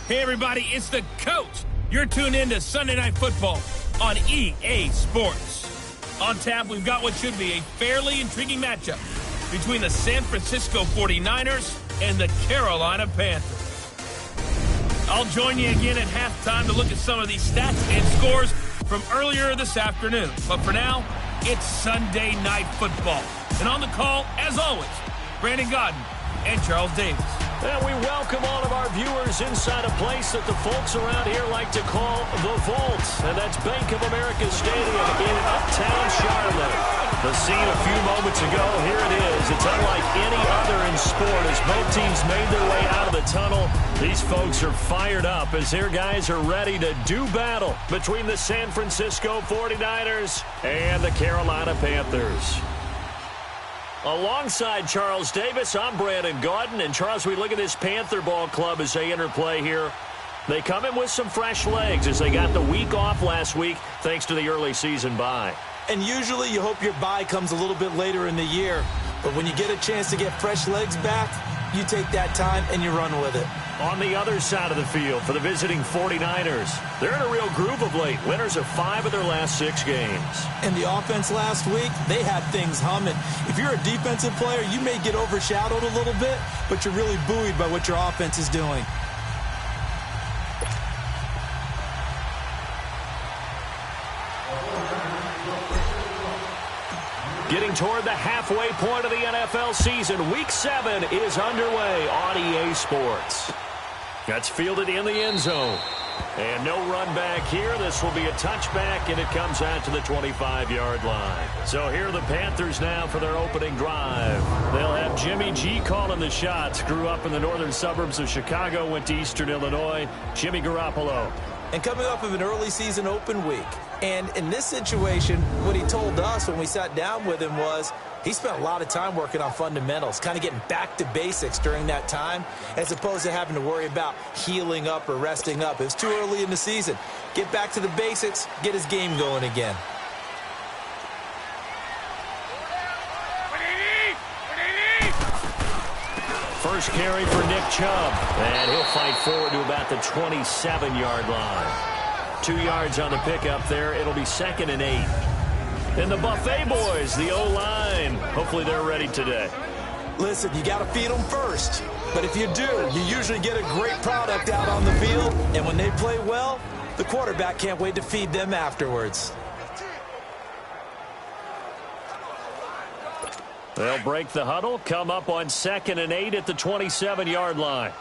Hey, everybody, it's the coach. You're tuned in to Sunday Night Football on EA Sports. On tap, we've got what should be a fairly intriguing matchup between the San Francisco 49ers and the Carolina Panthers. I'll join you again at halftime to look at some of these stats and scores from earlier this afternoon. But for now, it's Sunday Night Football. And on the call, as always, Brandon Godden and Charles Davis. And we welcome all of our viewers inside a place that the folks around here like to call the Vault. And that's Bank of America Stadium in Uptown Charlotte. The scene a few moments ago, here it is. It's unlike any other in sport as both teams made their way out of the tunnel. These folks are fired up as their guys are ready to do battle between the San Francisco 49ers and the Carolina Panthers. Alongside Charles Davis, I'm Brandon Godden. And Charles, we look at this Panther ball club as they interplay here. They come in with some fresh legs as they got the week off last week thanks to the early season bye. And usually you hope your bye comes a little bit later in the year. But when you get a chance to get fresh legs back, you take that time and you run with it. On the other side of the field for the visiting 49ers, they're in a real groove of late. Winners of 5 of their last 6 games. And the offense last week, they had things humming. If you're a defensive player, you may get overshadowed a little bit, but you're really buoyed by what your offense is doing. Getting toward the halfway point of the NFL season, Week 7 is underway on EA Sports. That's fielded in the end zone. And no run back here. This will be a touchback, and it comes out to the 25-yard line. So here are the Panthers now for their opening drive. They'll have Jimmy G calling the shots. Grew up in the northern suburbs of Chicago, went to Eastern Illinois. Jimmy Garoppolo. And coming off of an early season open week. And in this situation, what he told us when we sat down with him was he spent a lot of time working on fundamentals, kind of getting back to basics during that time, as opposed to having to worry about healing up or resting up. It was too early in the season. Get back to the basics, get his game going again. First carry for Nick Chubb, and he'll fight forward to about the 27-yard line. 2 yards on the pickup there. It'll be 2nd and 8. And the Buffet boys, the O-line, hopefully they're ready today. Listen, you got to feed them first. But if you do, you usually get a great product out on the field. And when they play well, the quarterback can't wait to feed them afterwards. They'll break the huddle, come up on 2nd and 8 at the 27-yard line.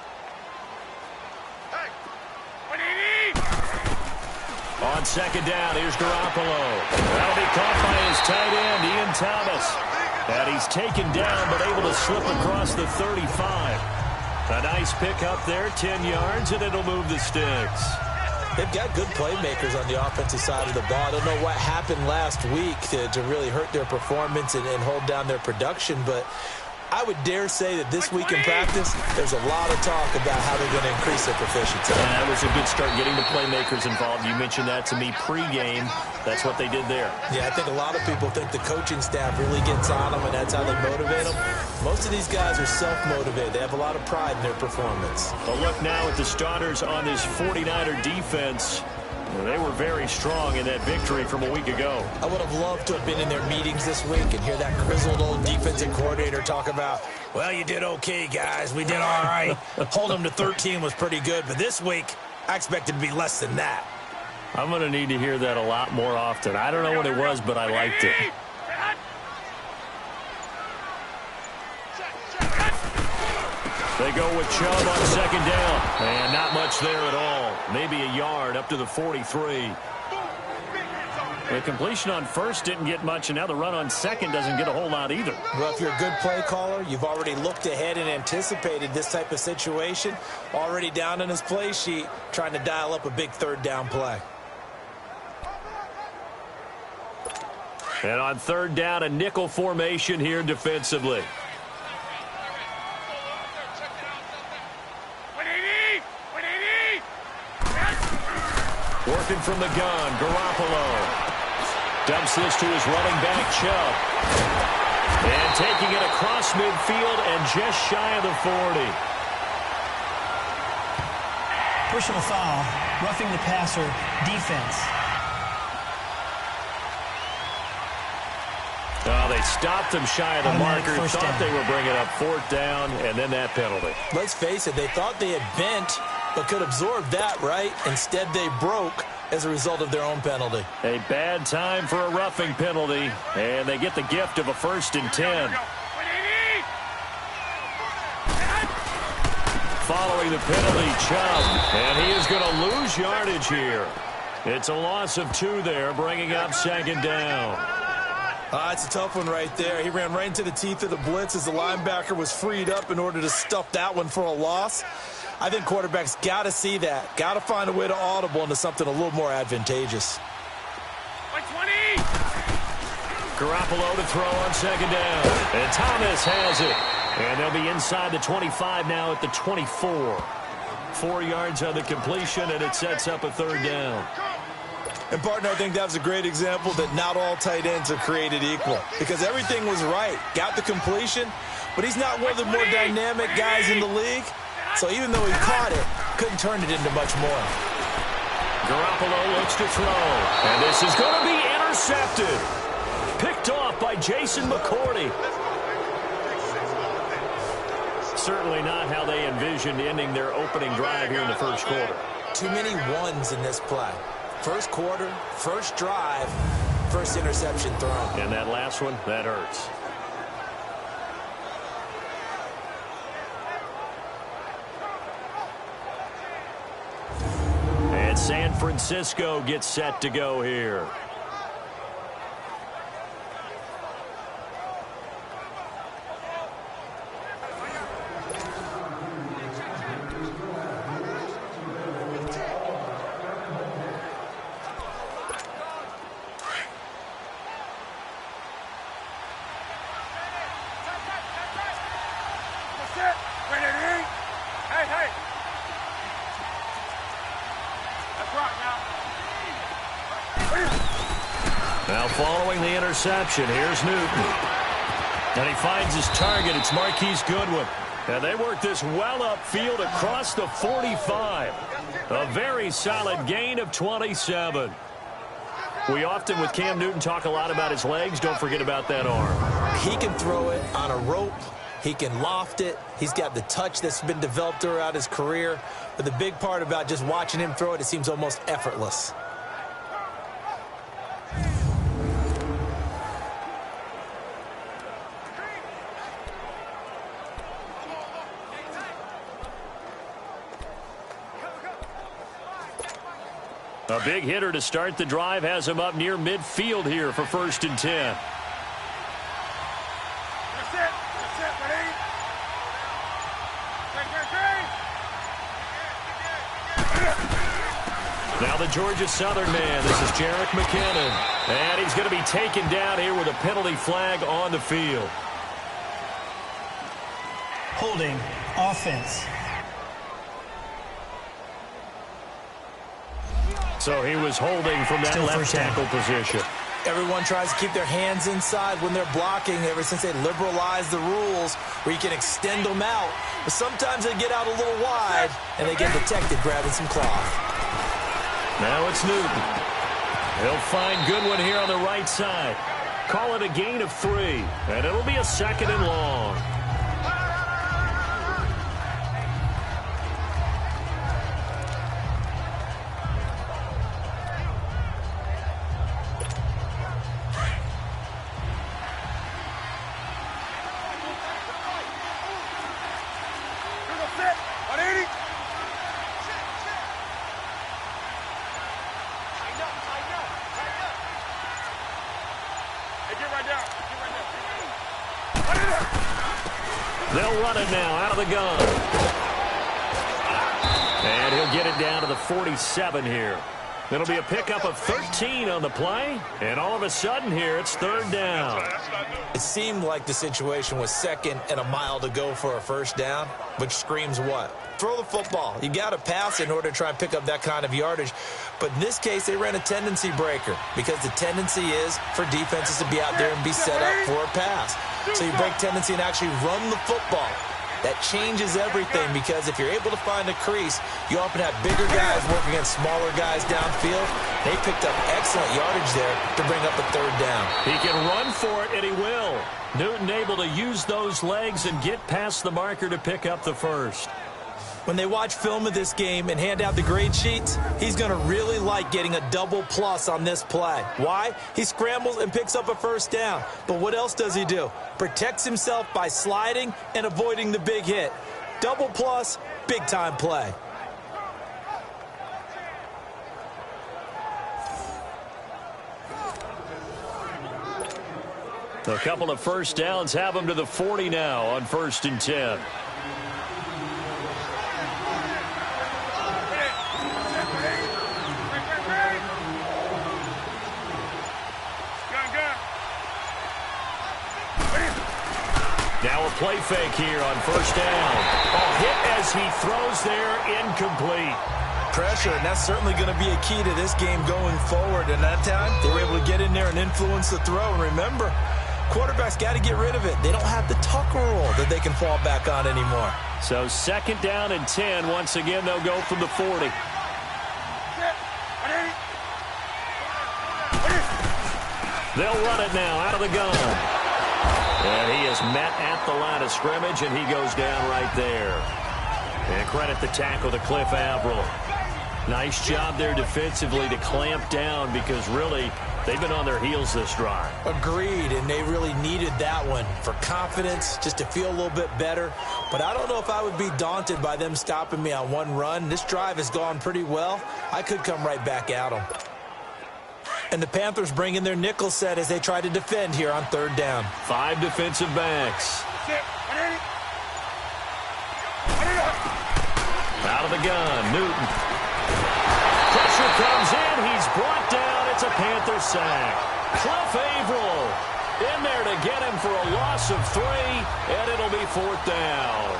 On 2nd down, here's Garoppolo. That'll be caught by his tight end, Ian Thomas. And he's taken down, but able to slip across the 35. A nice pickup there, 10 yards, and it'll move the sticks. They've got good playmakers on the offensive side of the ball. I don't know what happened last week to really hurt their performance and hold down their production, but I would dare say that this week in practice, there's a lot of talk about how they're going to increase their proficiency. And that was a good start getting the playmakers involved. You mentioned that to me pregame. That's what they did there. Yeah, I think a lot of people think the coaching staff really gets on them, and that's how they motivate them. Most of these guys are self-motivated. They have a lot of pride in their performance. A look now at the starters on this 49er defense. They were very strong in that victory from a week ago. I would have loved to have been in their meetings this week and hear that grizzled old defensive coordinator talk about, well, you did okay, guys. We did all right. Hold them to 13 was pretty good. But this week, I expected to be less than that. I'm going to need to hear that a lot more often. I don't know what it was, but I liked it. They go with Chubb on 2nd down. And not much there at all. Maybe a yard up to the 43. The completion on 1st didn't get much, and now the run on 2nd doesn't get a whole lot either. Well, if you're a good play caller, you've already looked ahead and anticipated this type of situation. Already down in his play sheet, trying to dial up a big 3rd down play. And on 3rd down, a nickel formation here defensively. Working from the gun, Garoppolo. Dumps this to his running back, Chubb. And taking it across midfield and just shy of the 40. Personal foul, roughing the passer, defense. They stopped them shy of the marker, thought they were bringing up 4th down, and then that penalty. Let's face it, they thought they had bent, but could absorb that, right? Instead, they broke as a result of their own penalty. A bad time for a roughing penalty, and they get the gift of a 1st and 10. Following the penalty, Chubb, and he is going to lose yardage here. It's a loss of 2 there, bringing up 2nd down. It's a tough one right there. He ran right into the teeth of the blitz as the linebacker was freed up in order to stuff that one for a loss. I think quarterbacks got to see that. Got to find a way to audible into something a little more advantageous. 20. Garoppolo to throw on 2nd down. And Thomas has it. And they'll be inside the 25 now at the 24. 4 yards on the completion, and it sets up a 3rd down. And, partner, I think that was a great example that not all tight ends are created equal. Because everything was right. Got the completion, but he's not one of the more dynamic guys in the league. So even though he caught it, couldn't turn it into much more. Garoppolo looks to throw. And this is going to be intercepted. Picked off by Jason McCourty. Certainly not how they envisioned ending their opening drive here in the 1st quarter. Too many ones in this play. 1st quarter, 1st drive, 1st interception thrown. And that last one, that hurts. And San Francisco gets set to go here. Now following the interception, here's Newton. And he finds his target. It's Marquise Goodwin. And they work this well upfield across the 45. A very solid gain of 27. We often, with Cam Newton, talk a lot about his legs. Don't forget about that arm. He can throw it on a rope. He can loft it. He's got the touch that's been developed throughout his career. But the big part about just watching him throw it, it seems almost effortless. A big hitter to start the drive has him up near midfield here for 1st and 10. That's it. That's it, buddy. Now the Georgia Southern man. This is Jerick McKinnon. And he's going to be taken down here with a penalty flag on the field. Holding, offense. So he was holding from that left tackle position. Everyone tries to keep their hands inside when they're blocking ever since they liberalized the rules where you can extend them out. But sometimes they get out a little wide and they get detected grabbing some cloth. Now it's Newton. He'll find Goodwin here on the right side. Call it a gain of 3, and it'll be a 2nd and long. They'll run it now out of the gun. And he'll get it down to the 47 here. It'll be a pickup of 13 on the play. And all of a sudden here, it's 3rd down. It seemed like the situation was 2nd and a mile to go for a 1st down, which screams what? Throw the football. You got to pass in order to try and pick up that kind of yardage. But in this case, they ran a tendency breaker because the tendency is for defenses to be out there and be set up for a pass. So you break tendency and actually run the football. That changes everything because if you're able to find a crease, you often have bigger guys working against smaller guys downfield. They picked up excellent yardage there to bring up a third down. He can run for it, and he will. Newton able to use those legs and get past the marker to pick up the first. When they watch film of this game and hand out the grade sheets, he's going to really like getting a double plus on this play. Why? He scrambles and picks up a first down. But what else does he do? Protects himself by sliding and avoiding the big hit. Double plus, big time play. A couple of first downs have him to the 40 now on 1st and 10. Now a play fake here on 1st down. A hit as he throws there, incomplete. Pressure, and that's certainly going to be a key to this game going forward. And that time, they were able to get in there and influence the throw. And remember, quarterbacks got to get rid of it. They don't have the Tucker rule that they can fall back on anymore. So 2nd down and 10. Once again, they'll go from the 40. They'll run it now out of the gun. And he is met at the line of scrimmage, and he goes down right there. And credit the tackle to Cliff Averill. Nice job there defensively to clamp down because really they've been on their heels this drive. Agreed, and they really needed that one for confidence, just to feel a little bit better. But I don't know if I would be daunted by them stopping me on one run. This drive has gone pretty well. I could come right back at them. And the Panthers bring in their nickel set as they try to defend here on 3rd down. 5 defensive backs. Out of the gun, Newton. Pressure comes in. He's brought down. It's a Panther sack. Cliff Averill in there to get him for a loss of 3, and it'll be 4th down.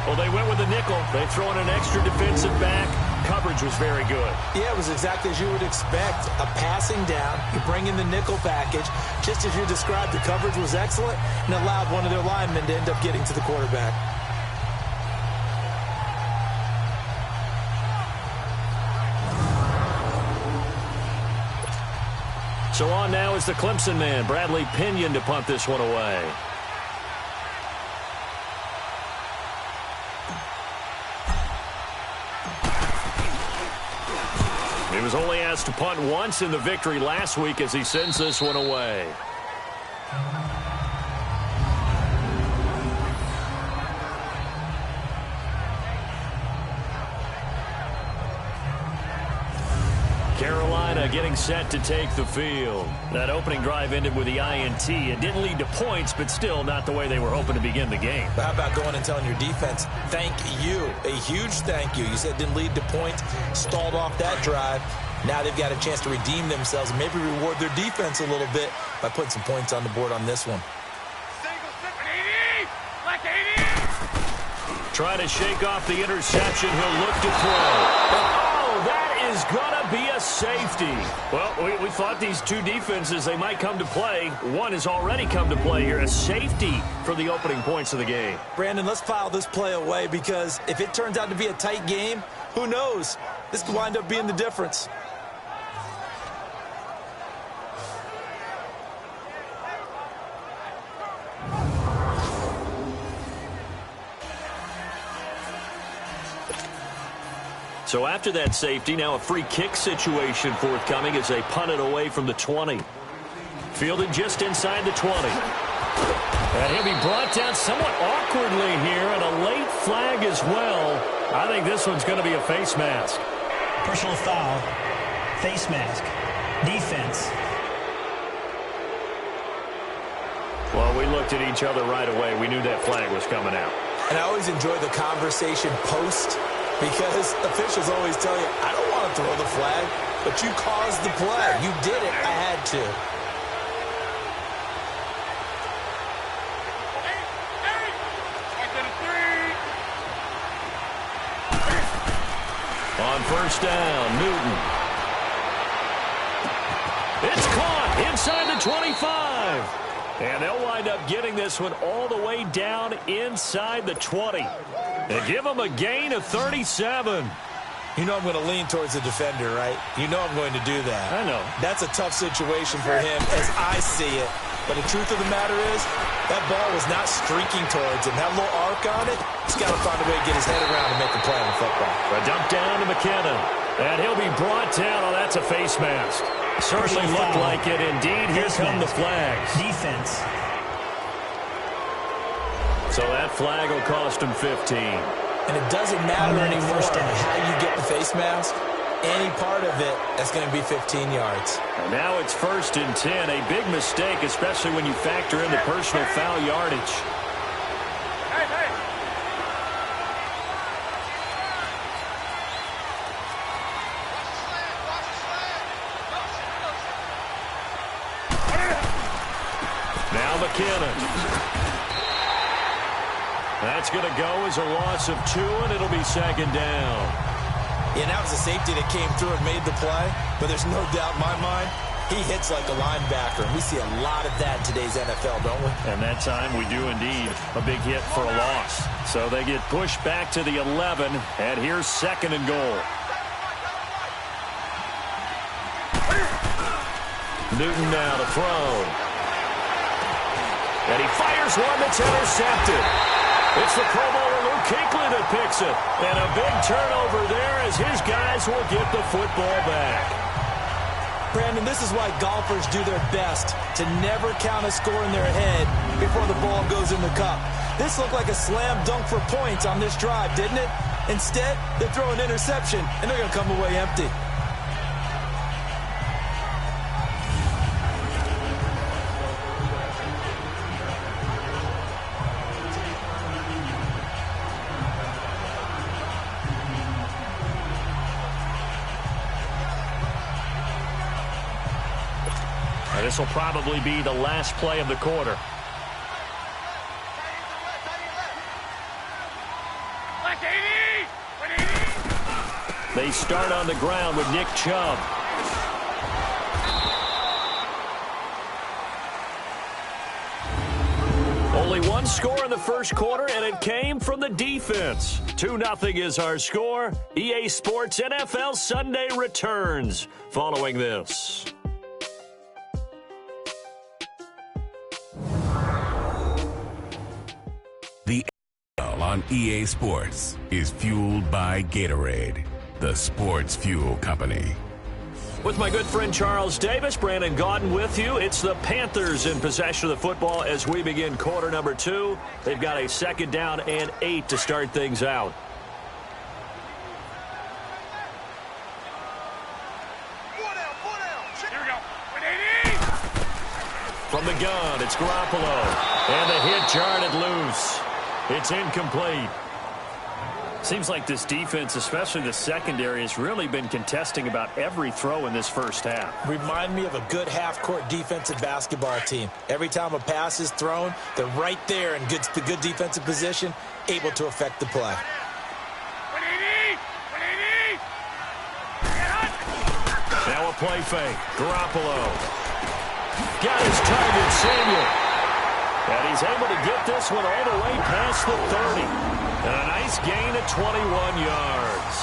Well, they went with the nickel. They throw in an extra defensive back. Coverage was very good. Yeah, it was exactly as you would expect. A passing down. You bring in the nickel package. Just as you described, the coverage was excellent and allowed one of their linemen to end up getting to the quarterback. So on now is the Clemson man, Bradley Pinion, to punt this one away. He was only asked to punt once in the victory last week as he sends this one away. Carolina getting set to take the field. That opening drive ended with the INT. It didn't lead to points, but still not the way they were hoping to begin the game. How about going and telling your defense, thank you, a huge thank you. You said it didn't lead to points, stalled off that drive. Now they've got a chance to redeem themselves and maybe reward their defense a little bit by putting some points on the board on this one. Trying to shake off the interception. He'll look to throw. Oh, that is going to be a safety. Well, we thought these two defenses, they might come to play. One has already come to play here. A safety for the opening points of the game. Brandon, let's file this play away because if it turns out to be a tight game, who knows? This could wind up being the difference. So after that safety, now a free kick situation forthcoming as they punt it away from the 20. Fielded just inside the 20. And he'll be brought down somewhat awkwardly here, and a late flag as well. I think this one's going to be a face mask. Personal foul, face mask, defense. Well, we looked at each other right away. We knew that flag was coming out. And I always enjoy the conversation post because officials always tell you, I don't want to throw the flag, but you caused the play. You did it. I had to. On first down, Newton. It's caught inside the 25. And they'll wind up getting this one all the way down inside the 20. And give them a gain of 37. You know I'm going to lean towards the defender, right? You know I'm going to do that. I know. That's a tough situation for him as I see it. But the truth of the matter is, that ball was not streaking towards him. That little arc on it, he's got to find a way to get his head around and make a play on the football. A dump down to McKinnon. And he'll be brought down. Oh, that's a face mask. Certainly looked like it indeed. Here come the flags. Defense. So that flag will cost him 15. And it doesn't matter anymore how you get the face mask. Any part of it, that's going to be 15 yards. And now it's 1st and 10. A big mistake, especially when you factor in the personal foul yardage. Now McKinnon. That's going to go as a loss of 2, and it'll be 2nd down. Yeah, that was a safety that came through and made the play, but there's no doubt in my mind, he hits like a linebacker, and we see a lot of that in today's NFL, don't we? And that time we do indeed a big hit for a loss. So they get pushed back to the 11, and here's 2nd and goal. Newton now to throw. And he fires one that's intercepted. It's the Pro Bowler Luke Kuechly that picks it. And a big turnover there as his guys will get the football back. Brandon, this is why golfers do their best to never count a score in their head before the ball goes in the cup. This looked like a slam dunk for points on this drive, didn't it? Instead, they throw an interception, and they're going to come away empty. This will probably be the last play of the quarter. They start on the ground with Nick Chubb. Only one score in the first quarter, and it came from the defense. 2-0 is our score. EA Sports NFL Sunday returns following this. The NFL on EA Sports is fueled by Gatorade, the sports fuel company. With my good friend Charles Davis, Brandon Gaudin with you. It's the Panthers in possession of the football as we begin quarter number 2. They've got a 2nd down and 8 to start things out. From the gun, it's Garoppolo. And the hit jarred loose. It's incomplete. Seems like this defense, especially the secondary, has really been contesting about every throw in this first half. Remind me of a good half-court defensive basketball team. Every time a pass is thrown, they're right there in good defensive position, able to affect the play. Now a play fake. Garoppolo. Got his target, Samuel. And he's able to get this one all the way past the 30. And a nice gain of 21 yards.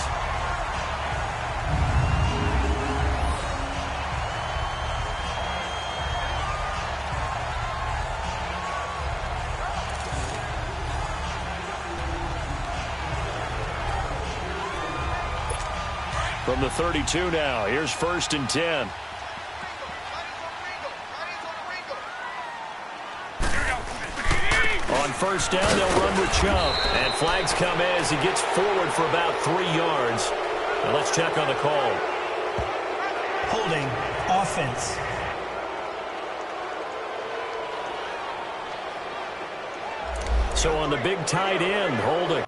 From the 32 now, here's 1st and 10. On 1st down, they'll run with Chubb. And flags come in as he gets forward for about 3 yards. Now let's check on the call. Holding. Offense. So on the big tight end, holding.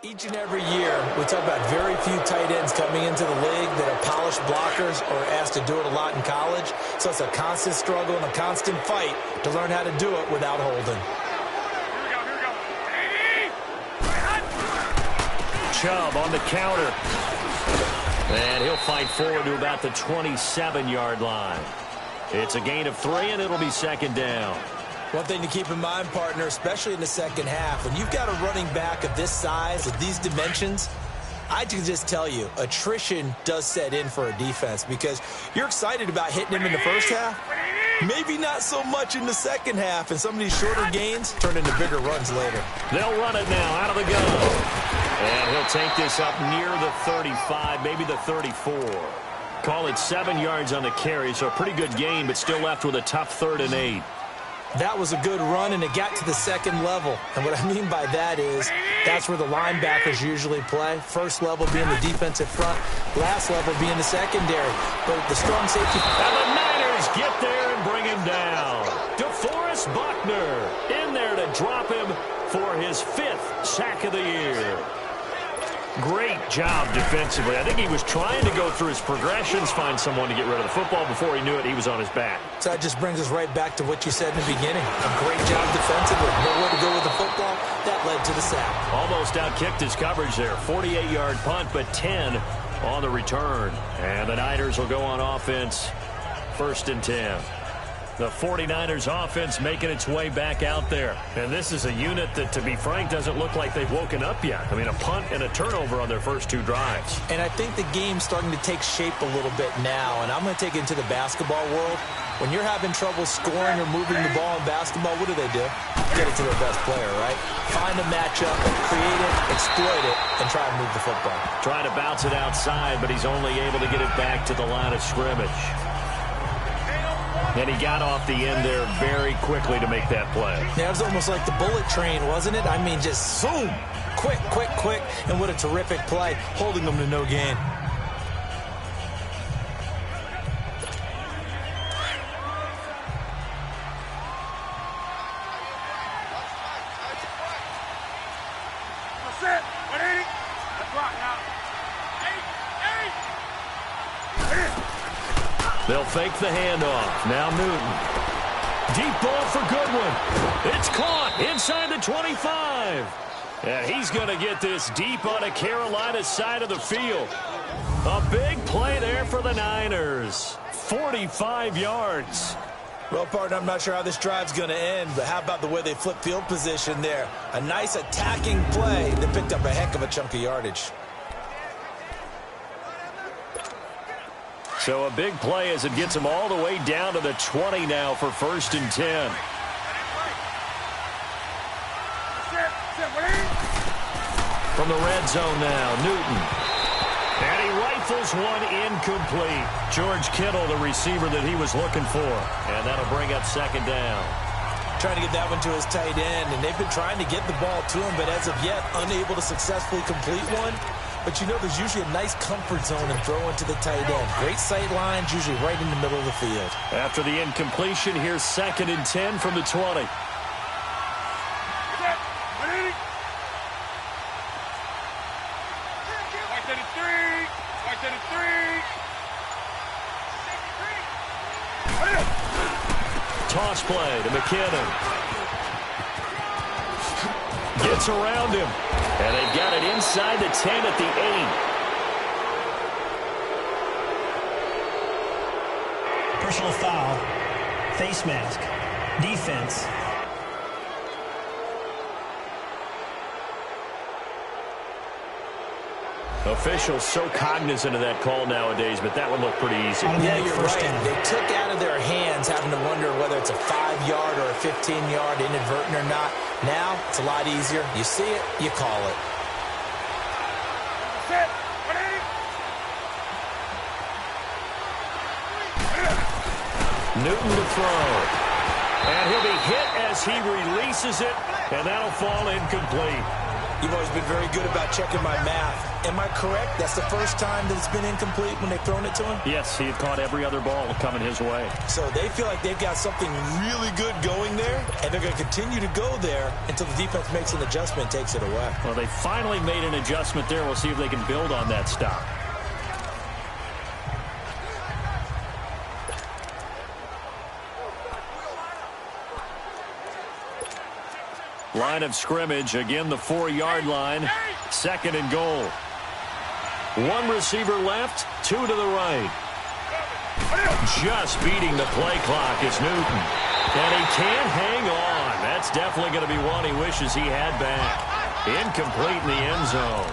Each and every year, we talk about very few tight ends coming into the league that are polished blockers or asked to do it a lot in college. So it's a constant struggle and a constant fight to learn how to do it without holding. Chubb on the counter. And he'll fight forward to about the 27-yard line. It's a gain of 3, and it'll be second down. One thing to keep in mind, partner, especially in the second half, when you've got a running back of this size, of these dimensions, I can just tell you, attrition does set in for a defense because you're excited about hitting him in the first half. Maybe not so much in the second half, and some of these shorter gains turn into bigger runs later. They'll run it now out of the gun. And he'll take this up near the 35, maybe the 34. Call it 7 yards on the carry, so a pretty good gain, but still left with a tough 3rd and 8. That was a good run, and it got to the second level. And what I mean by that is that's where the linebackers usually play. First level being the defensive front, last level being the secondary. But the strong safety... And the Niners get there and bring him down. DeForest Buckner in there to drop him for his 5th sack of the year. Great job defensively. I think he was trying to go through his progressions, find someone to get rid of the football. Before he knew it, he was on his back. So that just brings us right back to what you said in the beginning. A great job defensively. Nowhere to go with the football. That led to the sack. Almost outkicked his coverage there. 48-yard punt, but 10 on the return. And the Niners will go on offense. 1st and 10. The 49ers offense making its way back out there. And this is a unit that, to be frank, doesn't look like they've woken up yet. I mean, a punt and a turnover on their first 2 drives. And I think the game's starting to take shape a little bit now. And I'm going to take it into the basketball world. When you're having trouble scoring or moving the ball in basketball, what do? Get it to their best player, right? Find a matchup, create it, exploit it, and try to move the football. Trying to bounce it outside, but he's only able to get it back to the line of scrimmage. And he got off the end there very quickly to make that play. Yeah, it was almost like the bullet train, wasn't it? I mean, just zoom. Quick, quick, quick. And what a terrific play, holding them to no gain. They'll fake the handoff. Now Newton. Deep ball for Goodwin. It's caught inside the 25. And he's going to get this deep on a Carolina side of the field. A big play there for the Niners. 45 yards. Well, partner, I'm not sure how this drive's going to end, but how about the way they flip field position there? A nice attacking play that picked up a heck of a chunk of yardage. So a big play as it gets him all the way down to the 20 now for 1st and 10. From the red zone now, Newton. And he rifles one incomplete. George Kittle, the receiver that he was looking for. And that'll bring up 2nd down. Trying to get that one to his tight end, and they've been trying to get the ball to him, but as of yet, unable to successfully complete one. But you know, there's usually a nice comfort zone in throwing to the tight end. Great sight lines, usually right in the middle of the field. After the incompletion, here's 2nd and 10 from the 20. Toss play to McKinnon. Gets around him. And they've got it inside the 10 at the 8. Personal foul. Face mask. Defense. Officials so cognizant of that call nowadays, but that one looked pretty easy. Yeah, you're right. They took out of their hands having to wonder whether it's a 5-yard or a 15-yard inadvertent or not. Now, it's a lot easier. You see it, you call it. Newton to throw. And he'll be hit as he releases it, and that'll fall incomplete. You've always been very good about checking my math. Am I correct? That's the first time that it's been incomplete when they've thrown it to him? Yes, he had caught every other ball coming his way. So they feel like they've got something really good going there, and they're going to continue to go there until the defense makes an adjustment and takes it away. Well, they finally made an adjustment there. We'll see if they can build on that stop. Line of scrimmage, again the 4-yard line, 2nd and goal. One receiver left, 2 to the right. Just beating the play clock is Newton. And he can't hang on. That's definitely going to be one he wishes he had back. Incomplete in the end zone.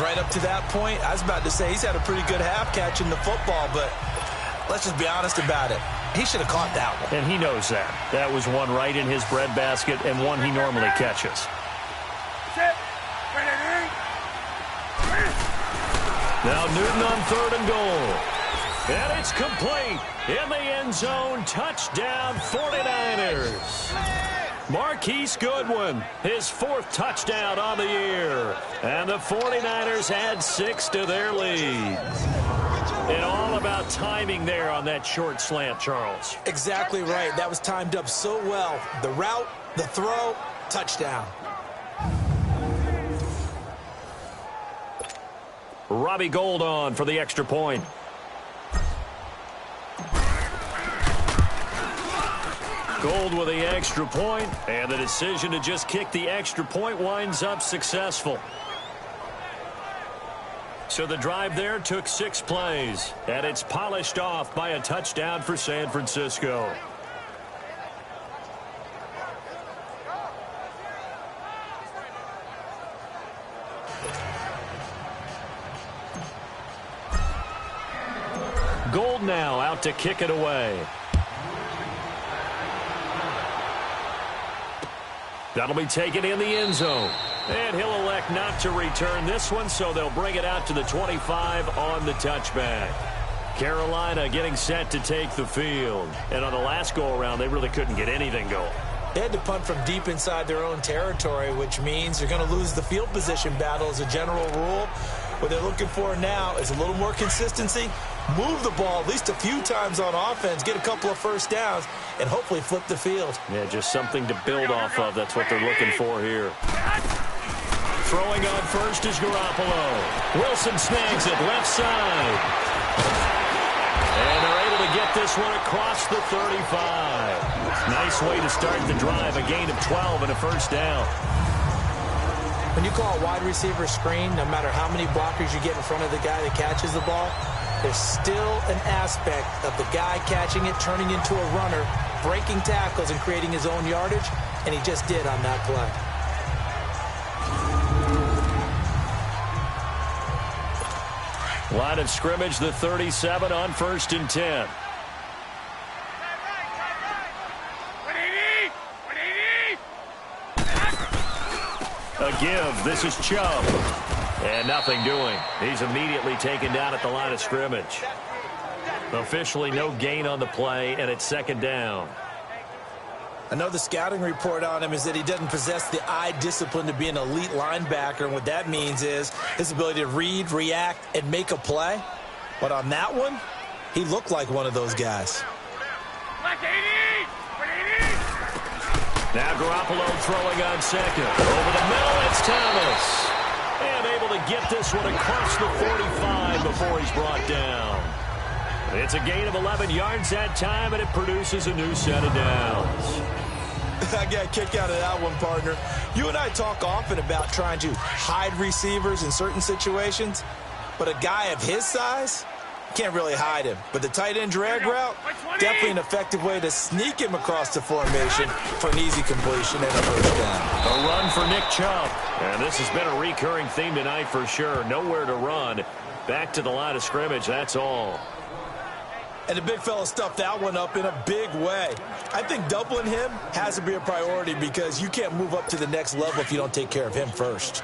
Right up to that point, I was about to say he's had a pretty good half catching the football, but let's just be honest about it. He should have caught that one. And he knows that. That was one right in his breadbasket and one he normally catches. Now Newton on 3rd and goal. And it's complete. In the end zone, touchdown 49ers. Marquise Goodwin, his 4th touchdown on the year. And the 49ers add 6 to their lead. And all about timing there on that short slant, Charles. Exactly right. That was timed up so well. The route, the throw, touchdown. Robbie Gould on for the extra point. Gould with the extra point, and the decision to just kick the extra point winds up successful. So the drive there took 6 plays, and it's polished off by a touchdown for San Francisco. Gould now out to kick it away. That'll be taken in the end zone. And he'll elect not to return this one, so they'll bring it out to the 25 on the touchback. Carolina getting set to take the field. And on the last go-around, they really couldn't get anything going. They had to punt from deep inside their own territory, which means they're going to lose the field position battle as a general rule. What they're looking for now is a little more consistency, move the ball at least a few times on offense, get a couple of first downs, and hopefully flip the field. Yeah, just something to build off of. That's what they're looking for here. Throwing on first is Garoppolo. Wilson snags it left side. And they're able to get this one across the 35. Nice way to start the drive, a gain of 12 and a first down. When you call a wide receiver screen, no matter how many blockers you get in front of the guy that catches the ball, there's still an aspect of the guy catching it, turning into a runner, breaking tackles and creating his own yardage, and he just did on that play. Line of scrimmage, the 37 on 1st and 10. A give. This is Chubb. And nothing doing. He's immediately taken down at the line of scrimmage. Officially no gain on the play, and it's 2nd down. I know the scouting report on him is that he doesn't possess the eye discipline to be an elite linebacker, and what that means is his ability to read, react, and make a play. But on that one, he looked like one of those guys. Now Garoppolo throwing on 2nd. Over the middle, it's Thomas. And able to get this one across the 45 before he's brought down. It's a gain of 11 yards that time, and it produces a new set of downs. I got a kick out of that one, partner. You and I talk often about trying to hide receivers in certain situations, but a guy of his size can't really hide him. But the tight end drag route, definitely an effective way to sneak him across the formation for an easy completion and a first down. A run for Nick Chubb. And this has been a recurring theme tonight for sure. Nowhere to run. Back to the line of scrimmage, that's all. And the big fella stuffed that one up in a big way. I think doubling him has to be a priority because you can't move up to the next level if you don't take care of him first.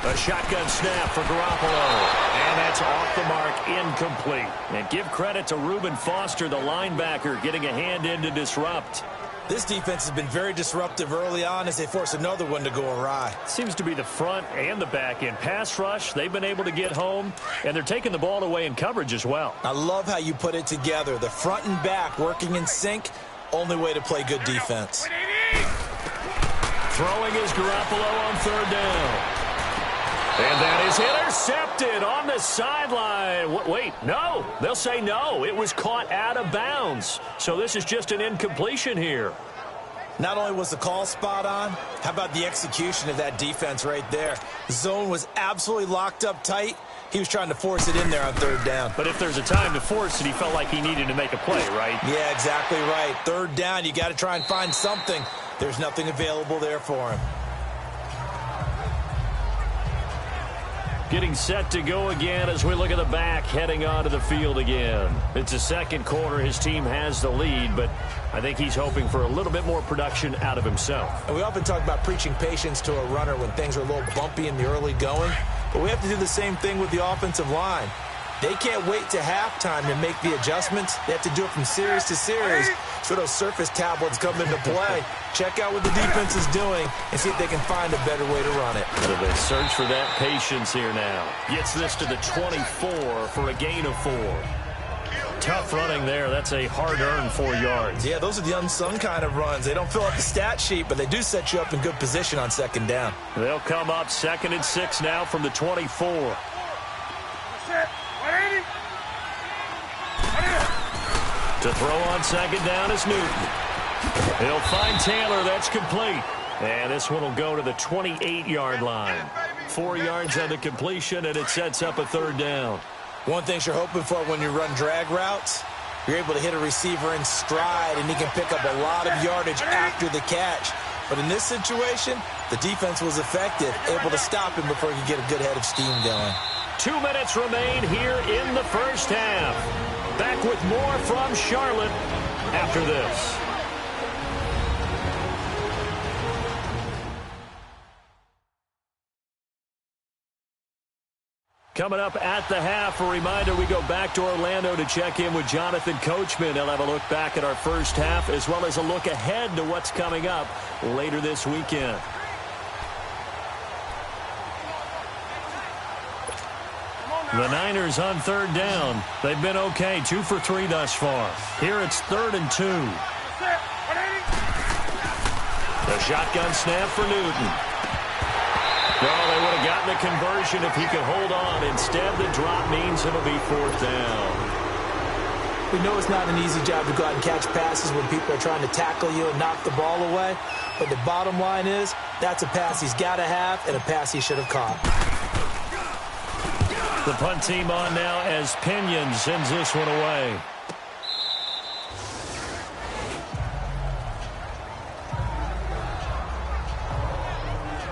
A shotgun snap for Garoppolo. And that's off the mark, incomplete. And give credit to Reuben Foster, the linebacker, getting a hand in to disrupt. This defense has been very disruptive early on as they force another one to go awry. Seems to be the front and the back end. Pass rush, they've been able to get home, and they're taking the ball away in coverage as well. I love how you put it together. The front and back working in sync, only way to play good defense. Throwing is Garoppolo on 3rd down. And that is intercepted on the sideline. Wait, no. They'll say no. It was caught out of bounds. So this is just an incompletion here. Not only was the call spot on, how about the execution of that defense right there? The zone was absolutely locked up tight. He was trying to force it in there on third down. But if there's a time to force it, he felt like he needed to make a play, right? Yeah, exactly right. Third down, you got to try and find something. There's nothing available there for him. Getting set to go again as we look at the back heading onto the field again. It's the second quarter. His team has the lead, but I think he's hoping for a little bit more production out of himself. And we often talk about preaching patience to a runner when things are a little bumpy in the early going, but we have to do the same thing with the offensive line. They can't wait to halftime to make the adjustments. They have to do it from series to series. So those surface tablets come into play. Check out what the defense is doing and see if they can find a better way to run it. So they search for that patience here now. Gets this to the 24 for a gain of 4. Tough running there. That's a hard-earned 4 yards. Yeah, those are the unsung kind of runs. They don't fill out the stat sheet, but they do set you up in good position on second down. They'll come up 2nd and 6 now from the 24. To throw on second down is Newton. He'll find Taylor. That's complete. And this one will go to the 28-yard line. 4 yards on the completion, and it sets up a third down. One thing you're hoping for when you run drag routes, you're able to hit a receiver in stride, and he can pick up a lot of yardage after the catch. But in this situation, the defense was effective, able to stop him before he could get a good head of steam going. 2 minutes remain here in the first half. Back with more from Charlotte after this. Coming up at the half, a reminder, we go back to Orlando to check in with Jonathan Coachman. He'll have a look back at our first half as well as a look ahead to what's coming up later this weekend. The Niners on third down. They've been okay, 2 for 3 thus far. Here it's 3rd and 2. The shotgun snap for Newton. Well, they would have gotten the conversion if he could hold on. Instead, the drop means it'll be 4th down. We know it's not an easy job to go out and catch passes when people are trying to tackle you and knock the ball away. But the bottom line is, that's a pass he's got to have and a pass he should have caught. The punt team on now as Pinion sends this one away.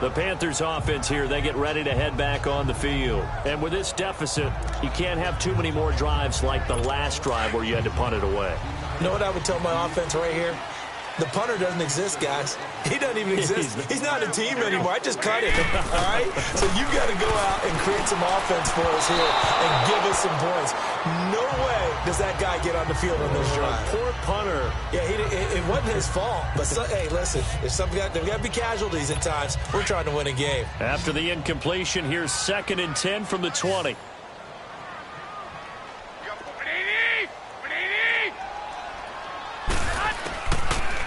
The Panthers offense here, they get ready to head back on the field. And with this deficit, you can't have too many more drives like the last drive where you had to punt it away. You know what I would tell my offense right here? The punter doesn't exist, guys. He doesn't even exist. He's not a team anymore. I just cut him, all right? So you got to go out and create some offense for us here and give us some points. No way does that guy get on the field on this drive. Poor punter. Yeah, it wasn't his fault. But, hey, listen, there's got to be casualties at times. We're trying to win a game. After the incompletion, here's 2nd and 10 from the 20.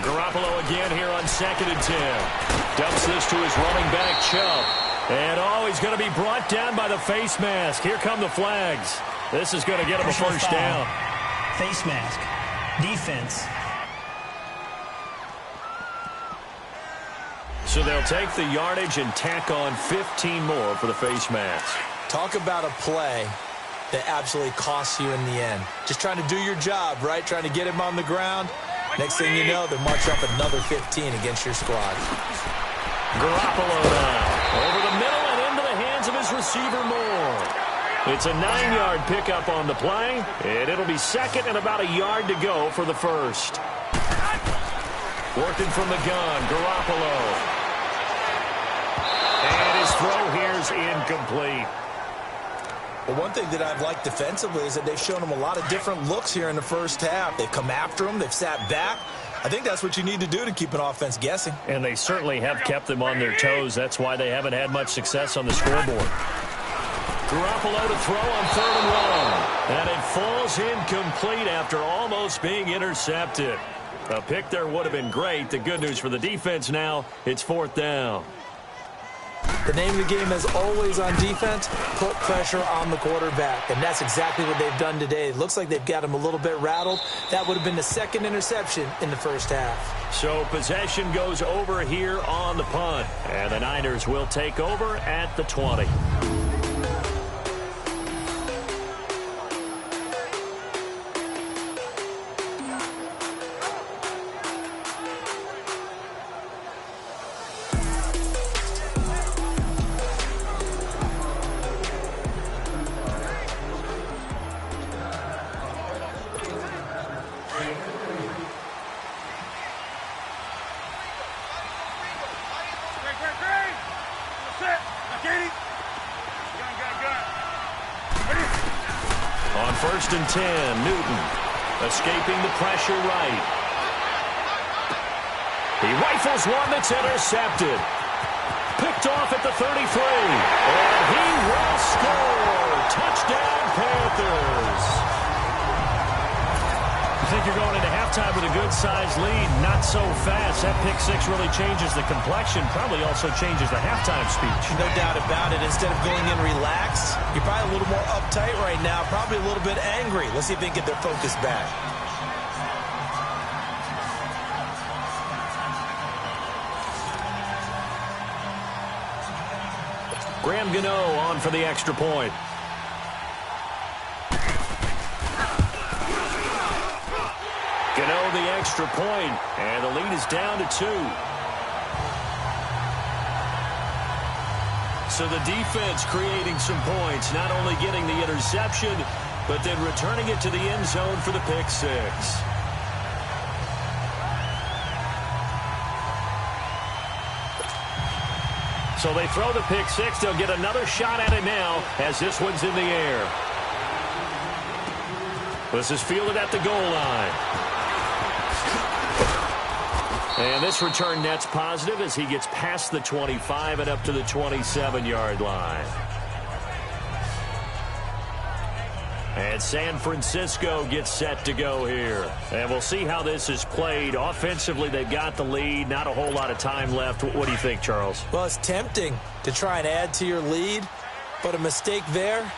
Garoppolo again here on 2nd and 10. Dumps this to his running back, Chubb. And, he's going to be brought down by the face mask. Here come the flags. This is going to get him a first down. Face mask. Defense. So they'll take the yardage and tack on 15 more for the face mask. Talk about a play that absolutely costs you in the end. Just trying to do your job, right? Trying to get him on the ground. Next thing you know, they're marching up another 15 against your squad. Garoppolo now. Over the middle and into the hands of his receiver Moore. It's a 9-yard pickup on the play, and it'll be 2nd and about a yard to go for the first. Working from the gun, Garoppolo. And his throw here's incomplete. Well, one thing that I've liked defensively is that they've shown him a lot of different looks here in the first half. They've come after him. They've sat back. I think that's what you need to do to keep an offense guessing. And they certainly have kept them on their toes. That's why they haven't had much success on the scoreboard. Garoppolo to throw on 3rd and 1. And it falls incomplete after almost being intercepted. A pick there would have been great. The good news for the defense now, it's 4th down. The name of the game is always on defense, put pressure on the quarterback. And that's exactly what they've done today. It looks like they've got him a little bit rattled. That would have been the second interception in the first half. So possession goes over here on the punt. And the Niners will take over at the 20. On 1st and 10, Newton escaping the pressure right. He rifles one that's intercepted. Picked off at the 33. And he will score. Touchdown, Panthers. You think you're going into halftime with a good-sized lead? Not so fast. That pick six really changes the complexion. Probably also changes the halftime speech. No doubt about it. Instead of going in relaxed, you're probably a little more uptight right now. Probably a little bit angry. Let's see if they can get their focus back. Graham Gano on for the extra point. Gano the extra point, and the lead is down to 2. So the defense creating some points, not only getting the interception, but then returning it to the end zone for the pick six. So they throw the pick six. They'll get another shot at it now as this one's in the air. This is fielded at the goal line. And this return net's positive as he gets past the 25 and up to the 27-yard line. And San Francisco gets set to go here. And we'll see how this is played. Offensively, they've got the lead. Not a whole lot of time left. What do you think, Charles? Well, it's tempting to try and add to your lead, but a mistake there,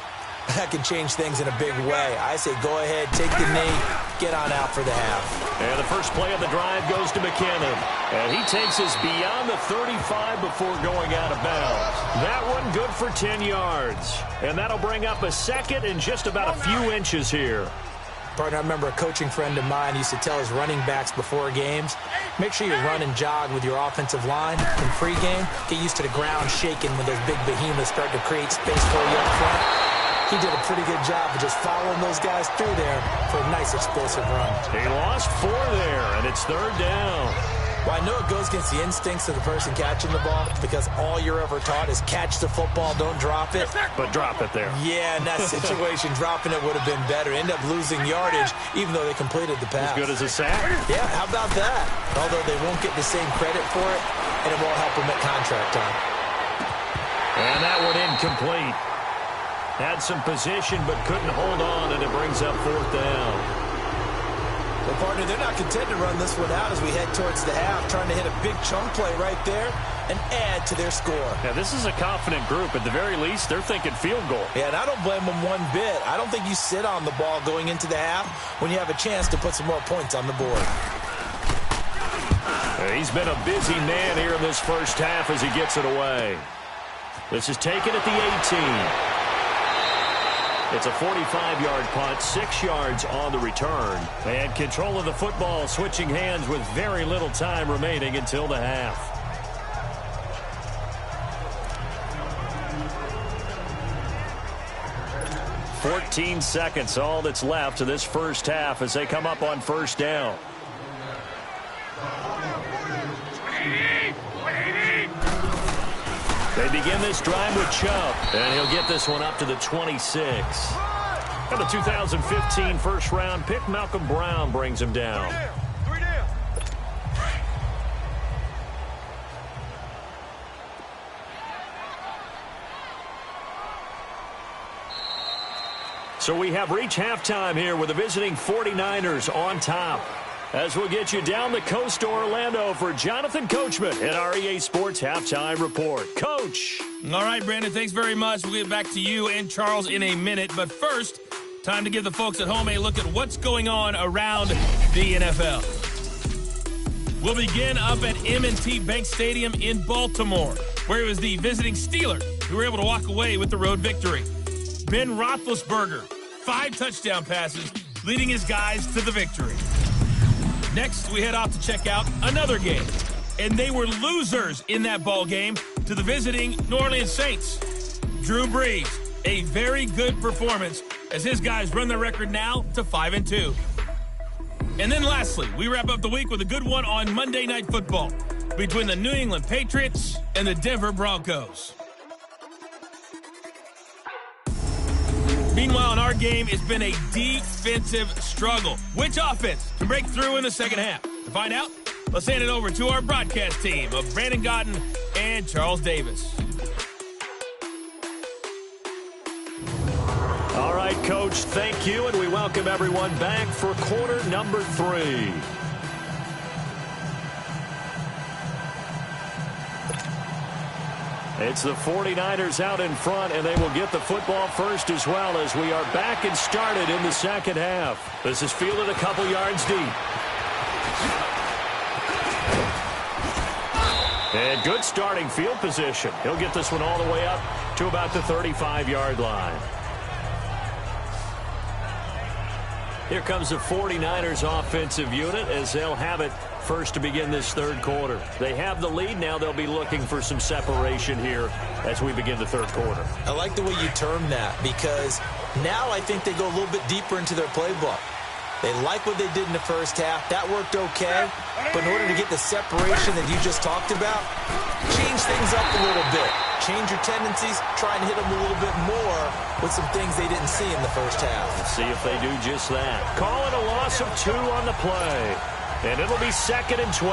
that can change things in a big way. I say go ahead, take the knee, get on out for the half. And the first play of the drive goes to McKinnon. And he takes us beyond the 35 before going out of bounds. That one good for 10 yards. And that'll bring up a second and just about a few inches here. Partner, I remember a coaching friend of mine used to tell his running backs before games, make sure you run and jog with your offensive line in pregame. Get used to the ground shaking when those big behemoths start to create space for you up front. He did a pretty good job of just following those guys through there for a nice explosive run. He lost 4 there, and it's 3rd down. Well, I know it goes against the instincts of the person catching the ball because all you're ever taught is catch the football, don't drop it. But drop it there. Yeah, in that situation, dropping it would have been better. End up losing yardage, even though they completed the pass. As good as a sack? Yeah, how about that? Although they won't get the same credit for it, and it won't help them at contract time. And that one incomplete. Had some position, but couldn't hold on, and it brings up 4th down. Well, partner, they're not content to run this one out as we head towards the half, trying to hit a big chunk play right there and add to their score. Yeah, this is a confident group. At the very least, they're thinking field goal. Yeah, and I don't blame them one bit. I don't think you sit on the ball going into the half when you have a chance to put some more points on the board. He's been a busy man here in this first half as he gets it away. This is taken at the 18. It's a 45-yard punt, 6 yards on the return. And control of the football switching hands with very little time remaining until the half. "14 seconds, all that's left to this first half as they come up on 1st down. They begin this drive with Chubb, and he'll get this one up to the 26. And the 2015 first-round pick, Malcolm Brown, brings him down. So we have reached halftime here with the visiting 49ers on top. as we'll get you down the coast to Orlando for Jonathan Coachman at our EA Sports Halftime Report. Coach. All right, Brandon, thanks very much. We'll get back to you and Charles in a minute. But first, time to give the folks at home a look at what's going on around the NFL. We'll begin up at M&T Bank Stadium in Baltimore, where it was the visiting Steelers who were able to walk away with the road victory. Ben Roethlisberger, 5 touchdown passes, leading his guys to the victory. Next, we head off to check out another game. And they were losers in that ball game to the visiting New Orleans Saints. Drew Brees, a very good performance as his guys run their record now to 5-2. And then lastly, we wrap up the week with a good one on Monday Night Football between the New England Patriots and the Denver Broncos. Meanwhile, in our game, it's been a defensive struggle. Which offense can break through in the second half? To find out, let's hand it over to our broadcast team of Brandon Gotten and Charles Davis. All right, Coach, thank you, and we welcome everyone back for quarter number 3. It's the 49ers out in front, and they will get the football first as well as we are back and started in the second half. This is fielded a couple yards deep. And good starting field position. He'll get this one all the way up to about the 35-yard line. Here comes the 49ers offensive unit as they'll have it first to begin this third quarter. They have the lead. Now they'll be looking for some separation here as we begin the third quarter. I like the way you term that because now I think they go a little bit deeper into their playbook. They like what they did in the first half. That worked okay. But in order to get the separation that you just talked about, change things up a little bit. Change your tendencies. Try and hit them a little bit more with some things they didn't see in the first half. Let's see if they do just that. Call it a loss of 2 on the play. And it'll be 2nd and 12.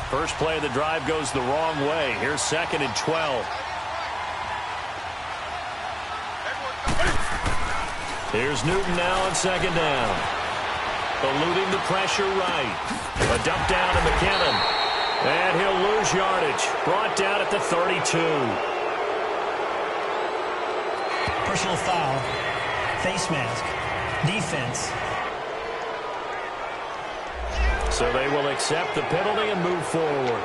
First play of the drive goes the wrong way. Here's 2nd and 12. Here's Newton now on 2nd down. Eluding the pressure right. A dump down to McKinnon. And he'll lose yardage. Brought down at the 32. Personal foul. Face mask. Defense. So they will accept the penalty and move forward.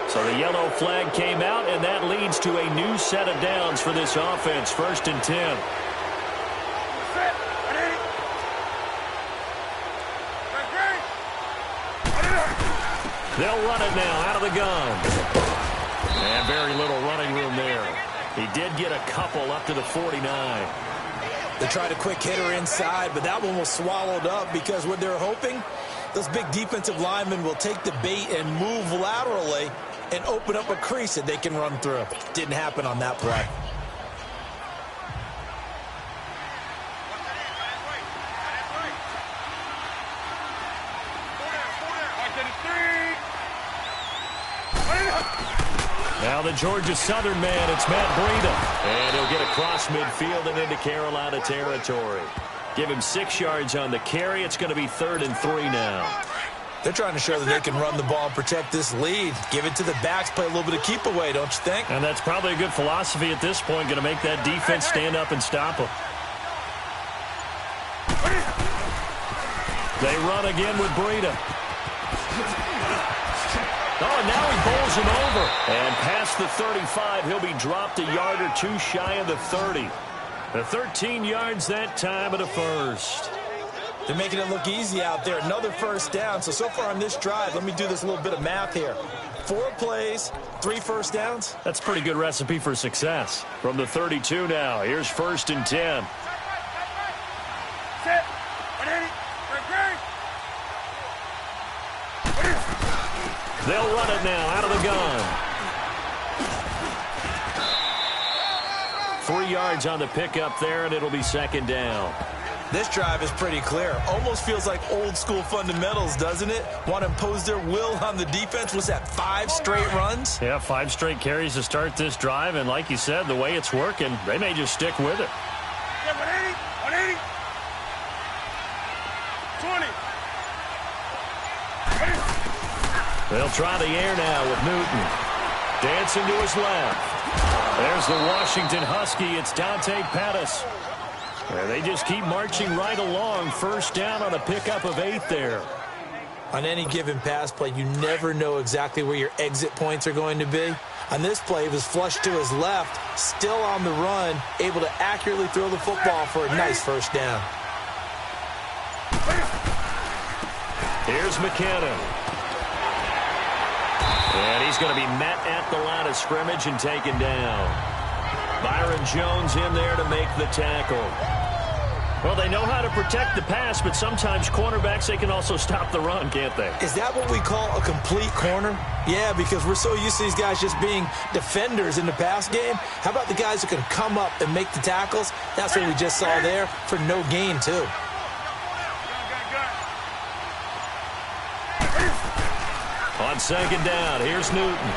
So the yellow flag came out, and that leads to a new set of downs for this offense. 1st and 10. They'll run it now out of the gun. And very little running room there. He did get a couple up to the 49. They tried a quick hitter inside, but that one was swallowed up because what they're hoping, those big defensive linemen will take the bait and move laterally and open up a crease that they can run through. Didn't happen on that play. Now the Georgia Southern man, it's Matt Breida. And he'll get across midfield and into Carolina territory. Give him 6 yards on the carry. It's going to be 3rd and 3 now. They're trying to show that they can run the ball and protect this lead. Give it to the backs, play a little bit of keep away, don't you think? And that's probably a good philosophy at this point, going to make that defense stand up and stop them. They run again with Breida. Oh, and now he bowls him over. And past the 35, he'll be dropped a yard or 2 shy of the 30. The 13 yards that time of the first. They're making it look easy out there. Another first down. So far on this drive, let me do this little bit of math here. 4 plays, 3 first downs. That's a pretty good recipe for success. From the 32 now, here's 1st and 10. They'll run it now out of the gun. 3 yards on the pickup there, and it'll be 2nd down. This drive is pretty clear. Almost feels like old school fundamentals, doesn't it? Want to impose their will on the defense. Was that 5 straight runs? Yeah, 5 straight carries to start this drive, and like you said, the way it's working, they may just stick with it. 180, 20. They'll try the air now with Newton. Dancing to his left. There's the Washington Husky. It's Dante Pettis. And they just keep marching right along. First down on a pickup of 8 there. On any given pass play, you never know exactly where your exit points are going to be. On this play, he was flushed to his left, still on the run, able to accurately throw the football for a nice first down. Here's McKinnon. And he's going to be met at the line of scrimmage and taken down. Byron Jones in there to make the tackle. Well, they know how to protect the pass, but sometimes cornerbacks, they can also stop the run, can't they? Is that what we call a complete corner? Yeah, because we're so used to these guys just being defenders in the pass game. How about the guys who can come up and make the tackles? That's what we just saw there for no gain, too. On second down, here's Newton.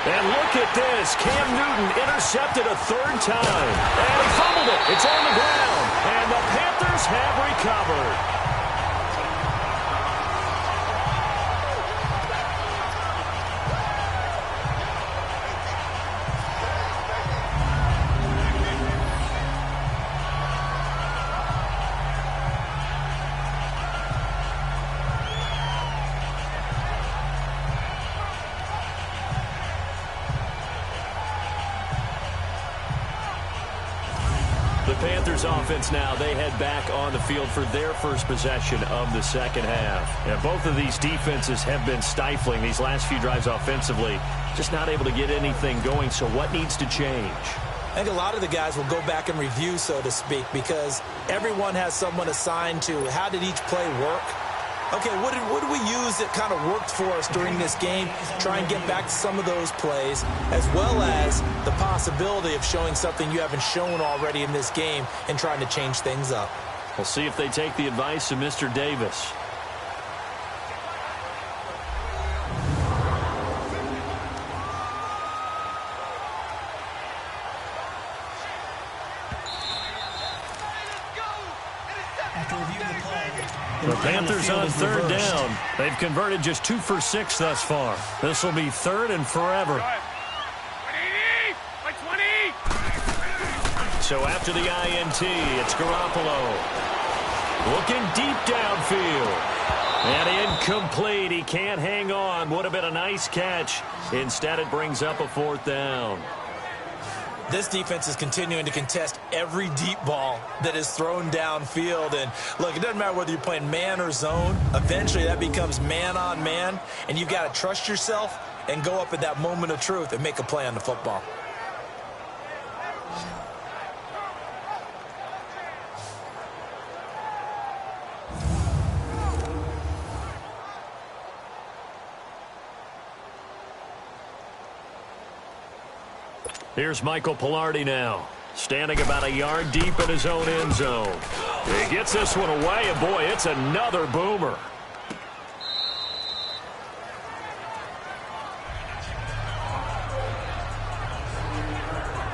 And look at this. Cam Newton intercepted a 3rd time. And he fumbled it. It's on the ground. And the Panthers have recovered. Panthers offense now, they head back on the field for their first possession of the second half. And both of these defenses have been stifling these last few drives offensively, just not able to get anything going. So what needs to change? I think a lot of the guys will go back and review, so to speak, because everyone has someone assigned to how did each play work. Okay, what did we use that kind of worked for us during this game? Try and get back to some of those plays, as well as the possibility of showing something you haven't shown already in this game and trying to change things up. We'll see if they take the advice of Mr. Davis. The Panthers on 3rd down. They've converted just 2 for 6 thus far. This will be 3rd and forever. So after the INT, it's Garoppolo. Looking deep downfield. And incomplete. He can't hang on. Would have been a nice catch. Instead, it brings up a 4th down. This defense is continuing to contest every deep ball that is thrown downfield. And, look, it doesn't matter whether you're playing man or zone. Eventually, that becomes man on man. And you've got to trust yourself and go up at that moment of truth and make a play on the football. Here's Michael Pilardi now, standing about a yard deep in his own end zone. He gets this one away, and boy, it's another boomer.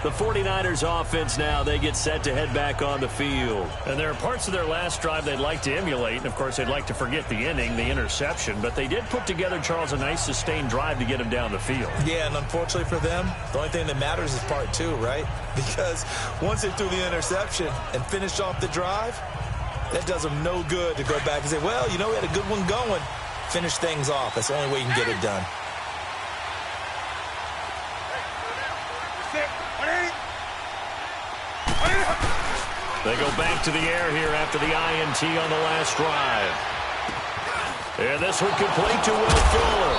The 49ers offense now, they get set to head back on the field. And there are parts of their last drive they'd like to emulate. And, of course, they'd like to forget the inning, the interception. But they did put together, Charles, a nice sustained drive to get him down the field. Yeah, and unfortunately for them, the only thing that matters is part 2, right? Because once they threw the interception and finished off the drive, that does them no good to go back and say, well, you know, we had a good one going. Finish things off. That's the only way you can get it done. They go back to the air here after the INT on the last drive. And this one complete to Will Fuller.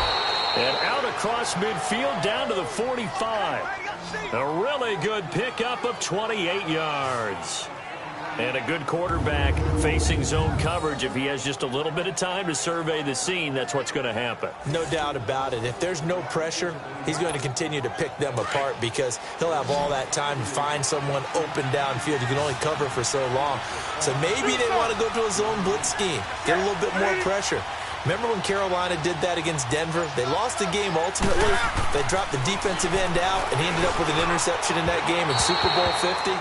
And out across midfield down to the 45. A really good pickup of 28 yards. And a good quarterback facing zone coverage. If he has just a little bit of time to survey the scene, that's what's going to happen. No doubt about it. If there's no pressure, he's going to continue to pick them apart because he'll have all that time to find someone open downfield. You can only cover for so long. So maybe they want to go to a zone blitz scheme, get a little bit more pressure. Remember when Carolina did that against Denver? They lost the game ultimately. They dropped the defensive end out, and he ended up with an interception in that game in Super Bowl 50.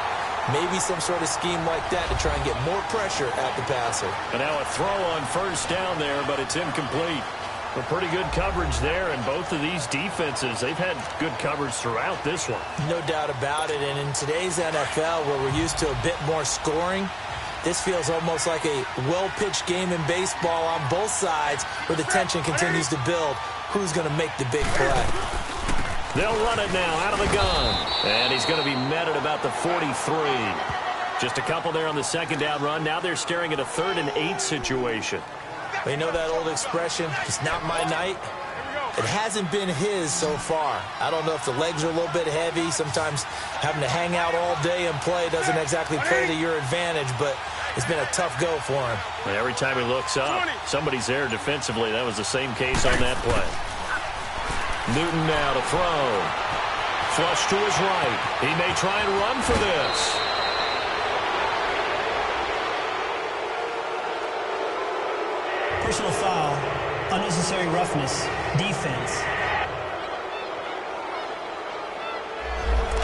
Maybe some sort of scheme like that to try and get more pressure at the passer. And now a throw on first down there, but it's incomplete. Well, pretty good coverage there, and both of these defenses, they've had good coverage throughout this one. No doubt about it, and in today's NFL, where we're used to a bit more scoring, this feels almost like a well-pitched game in baseball on both sides where the tension continues to build. Who's going to make the big play? They'll run it now out of the gun, and he's going to be met at about the 43. Just a couple there on the second down run. Now they're staring at a 3rd and 8 situation. You know that old expression, it's not my night? It hasn't been his so far. I don't know if the legs are a little bit heavy. Sometimes having to hang out all day and play doesn't exactly play to your advantage, but it's been a tough go for him. And every time he looks up, somebody's there defensively. That was the same case on that play. Newton now to throw. Flush to his right. He may try and run for this. Personal foul, unnecessary roughness, defense.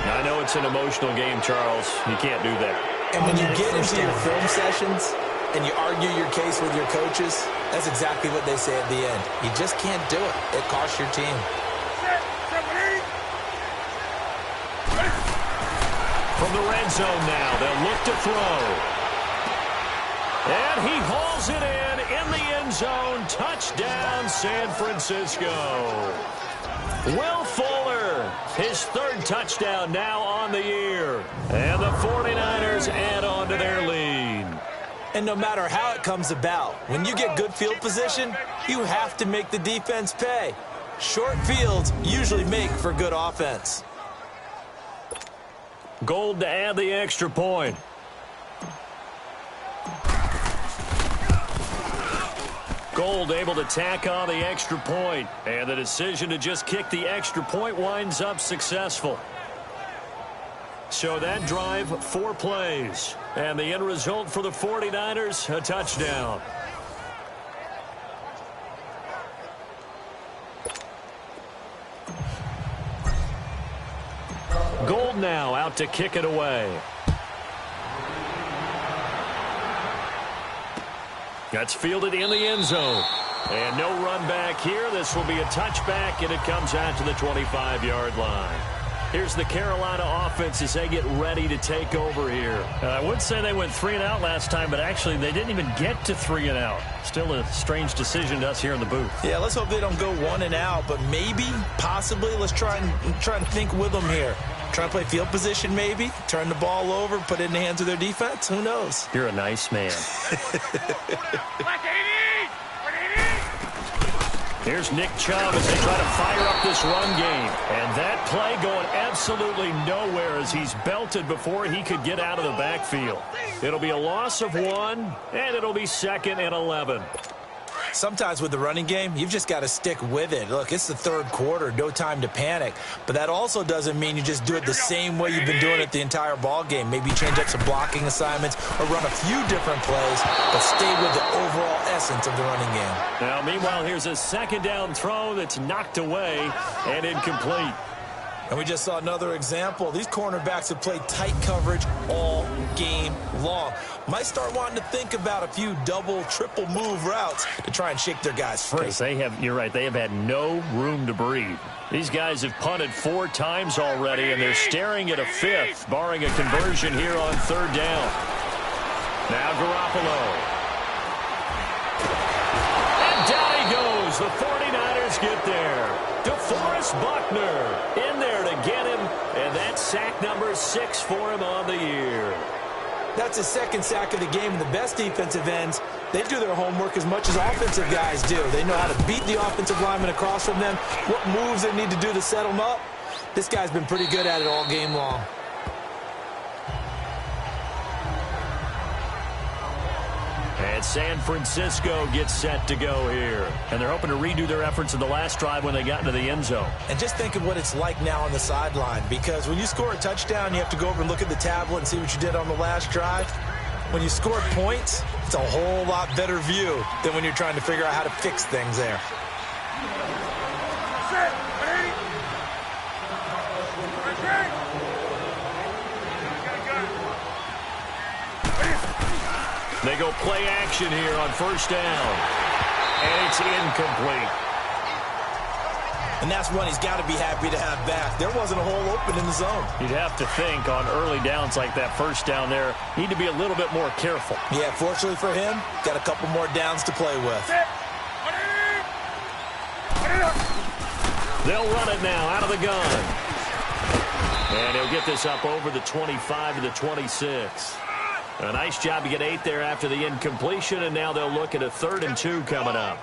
Now, I know it's an emotional game, Charles. You can't do that. And when you get into your film sessions and you argue your case with your coaches, that's exactly what they say at the end. You just can't do it. It costs your team. From the red zone now, they'll look to throw. And he hauls it in the end zone. Touchdown, San Francisco. Will Fuller, his 3rd touchdown now on the year. And the 49ers add on to their lead. And no matter how it comes about, when you get good field position, you have to make the defense pay. Short fields usually make for good offense. Gold to add the extra point. Gold able to tack on the extra point, and the decision to just kick the extra point winds up successful. So that drive, 4 plays, and the end result for the 49ers, a touchdown. Gold now out to kick it away. That's fielded in the end zone. And no run back here. This will be a touchback, and it comes out to the 25-yard line. Here's the Carolina offense as they get ready to take over here. I would say they went 3 and out last time, but actually they didn't even get to 3 and out. Still a strange decision to us here in the booth. Yeah, let's hope they don't go 1 and out, but maybe, possibly, let's try and think with them here. Try to play field position maybe, turn the ball over, put it in the hands of their defense. Who knows? You're a nice man. Here's Nick Chubb as they try to fire up this run game. And that play going absolutely nowhere as he's belted before he could get out of the backfield. It'll be a loss of 1, and it'll be 2nd and 11. Sometimes with the running game, you've just got to stick with it. Look, it's the 3rd quarter, no time to panic. But that also doesn't mean you just do it the same way you've been doing it the entire ball game. Maybe change up some blocking assignments or run a few different plays, but stay with the overall essence of the running game. Now, meanwhile, here's a 2nd down throw that's knocked away and incomplete. And we just saw another example. These cornerbacks have played tight coverage all game long. Might start wanting to think about a few double, triple move routes to try and shake their guys free. You're right, they have had no room to breathe. These guys have punted 4 times already, and they're staring at a 5th, barring a conversion here on 3rd down. Now Garoppolo. And down he goes. The 49ers get there. DeForest Buckner in there to get him, and that's sack number 6 for him on the year. That's his 2nd sack of the game, and the best defensive ends, they do their homework as much as offensive guys do. They know how to beat the offensive lineman across from them, what moves they need to do to set them up. This guy's been pretty good at it all game long. And San Francisco gets set to go here. And they're hoping to redo their efforts in the last drive when they got into the end zone. And just think of what it's like now on the sideline, because when you score a touchdown, you have to go over and look at the tablet and see what you did on the last drive. When you score points, it's a whole lot better view than when you're trying to figure out how to fix things there. They go play action here on 1st down. And it's incomplete. And that's one he's got to be happy to have back. There wasn't a hole open in the zone. You'd have to think on early downs like that first down there, need to be a little bit more careful. Yeah, fortunately for him, got a couple more downs to play with. They'll run it now out of the gun. And he'll get this up over the 25 to the 26. A nice job to get 8 there after the incompletion, and now they'll look at a 3rd and 2 coming up.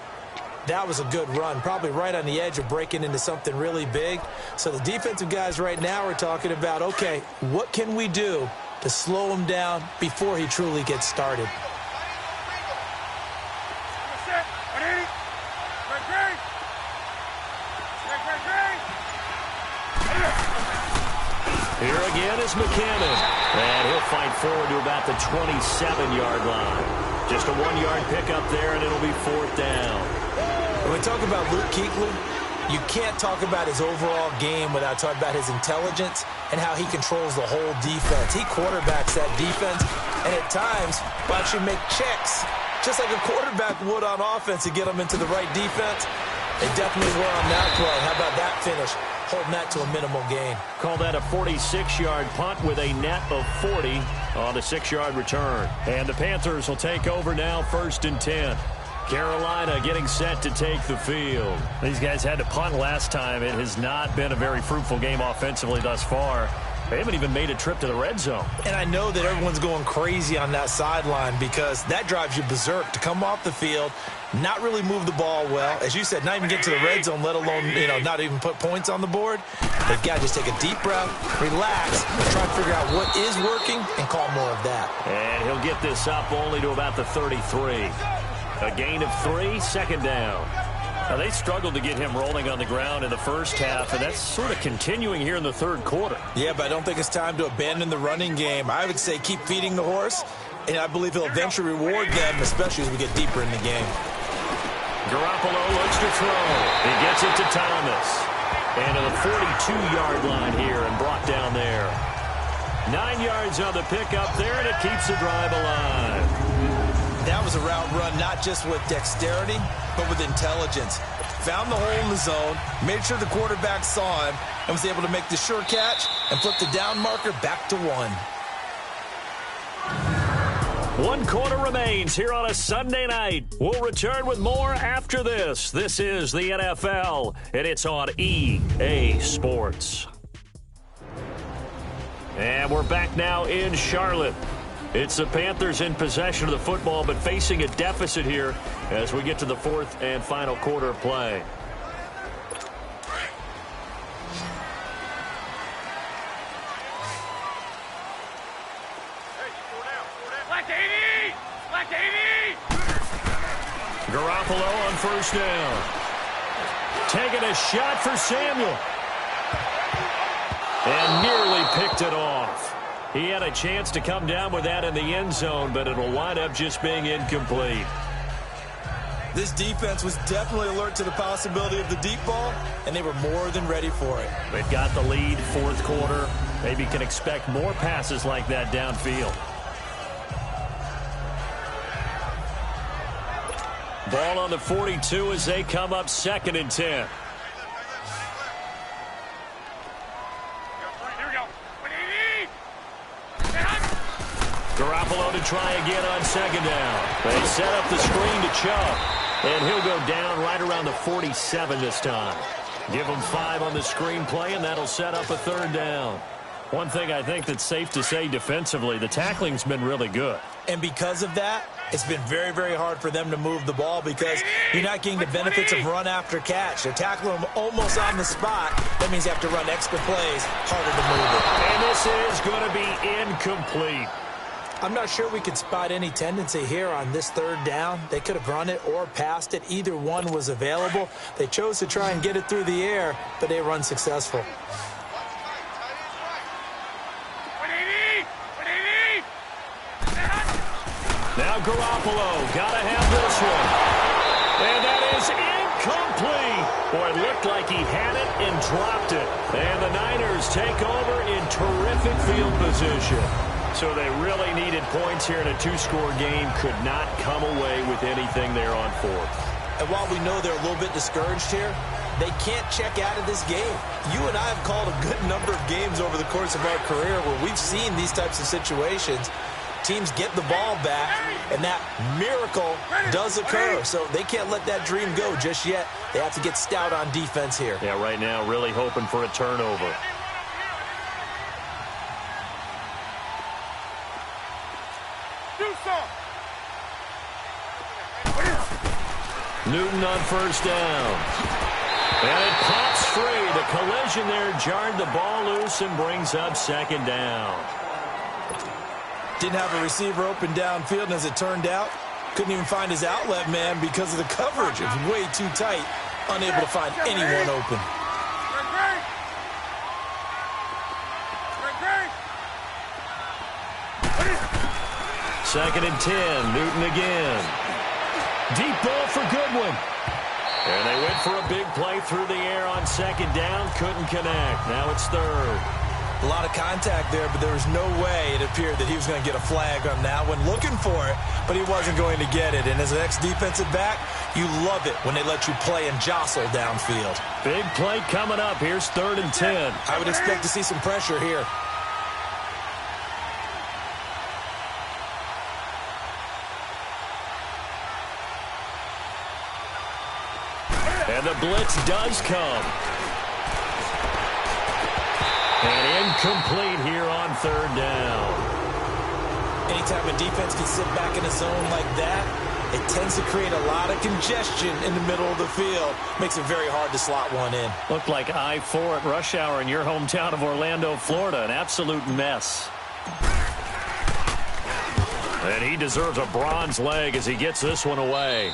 That was a good run, probably right on the edge of breaking into something really big. So the defensive guys right now are talking about, okay, what can we do to slow him down before he truly gets started? Here again is McCammon. And he'll fight forward to about the 27-yard line. Just a 1-yard pickup there, and it'll be 4th down. When we talk about Luke Kuechly, you can't talk about his overall game without talking about his intelligence and how he controls the whole defense. He quarterbacks that defense, and at times will actually make checks, just like a quarterback would on offense to get them into the right defense. They definitely were on that play. How about that finish? Holding that to a minimal gain. Call that a 46-yard punt with a net of 40 on the 6-yard return. And the Panthers will take over now, 1st and 10. Carolina getting set to take the field. These guys had to punt last time. It has not been a very fruitful game offensively thus far. They haven't even made a trip to the red zone. And I know that everyone's going crazy on that sideline because that drives you berserk to come off the field, not really move the ball well. As you said, not even get to the red zone, let alone, not even put points on the board. They've got to just take a deep breath, relax, and try to figure out what is working and call more of that. And he'll get this up only to about the 33. A gain of 3, 2nd down. Now, they struggled to get him rolling on the ground in the first half, and that's sort of continuing here in the 3rd quarter. Yeah, but I don't think it's time to abandon the running game. I would say keep feeding the horse, and I believe he'll eventually reward them, especially as we get deeper in the game. Garoppolo looks to throw. He gets it to Thomas. And to the 42-yard line here and brought down there. 9 yards on the pickup there, and it keeps the drive alive. That was a route run not just with dexterity, but with intelligence. Found the hole in the zone, made sure the quarterback saw him, and was able to make the sure catch and flip the down marker back to 1. 1 quarter remains here on a Sunday night. We'll return with more after this. This is the NFL, and it's on EA Sports. And we're back now in Charlotte. It's the Panthers in possession of the football, but facing a deficit here as we get to the 4th and final quarter of play. Garoppolo on 1st down. Taking a shot for Samuel. And nearly picked it off. He had a chance to come down with that in the end zone, but it'll wind up just being incomplete. This defense was definitely alert to the possibility of the deep ball, and they were more than ready for it. They've got the lead, 4th quarter. Maybe can expect more passes like that downfield. Ball on the 42 as they come up 2nd and 10. Garoppolo to try again on 2nd down. They set up the screen to Chubb. And he'll go down right around the 47 this time. Give him 5 on the screen play, and that'll set up a 3rd down. One thing I think that's safe to say defensively, the tackling's been really good. And because of that, it's been very, very hard for them to move the ball because you're not getting the benefits of run after catch. They're tackling them almost on the spot. That means you have to run extra plays, harder to move it. And this is going to be incomplete. I'm not sure we could spot any tendency here on this 3rd down. They could have run it or passed it. Either one was available. They chose to try and get it through the air, but they were unsuccessful. Now Garoppolo, gotta have this one. And that is incomplete. Boy, it looked like he had it and dropped it. And the Niners take over in terrific field position. So they really needed points here in a 2-score game. Could not come away with anything there on 4th. And while we know they're a little bit discouraged here, they can't check out of this game. You and I have called a good number of games over the course of our career where we've seen these types of situations. Teams get the ball back, and that miracle does occur. So they can't let that dream go just yet. They have to get stout on defense here. Yeah, right now really hoping for a turnover. Newton on first down. And it pops free. The collision there jarred the ball loose and brings up second down. Didn't have a receiver open downfield, and as it turned out, couldn't even find his outlet man because of the coverage. It was way too tight, unable to find anyone open. Second and 10. Newton again. Deep ball for Goodwin. And they went for a big play through the air on second down. Couldn't connect. Now it's third. A lot of contact there, but there was no way it appeared that he was going to get a flag on that one. Looking for it, but he wasn't going to get it. And as an ex-defensive back, you love it when they let you play and jostle downfield. Big play coming up. Here's third and 10. I would expect to see some pressure here. And the blitz does come. And incomplete here on third down. Anytime a defense can sit back in a zone like that, it tends to create a lot of congestion in the middle of the field. Makes it very hard to slot one in. Looked like I-4 at rush hour in your hometown of Orlando, Florida. An absolute mess. And he deserves a bronze leg as he gets this one away.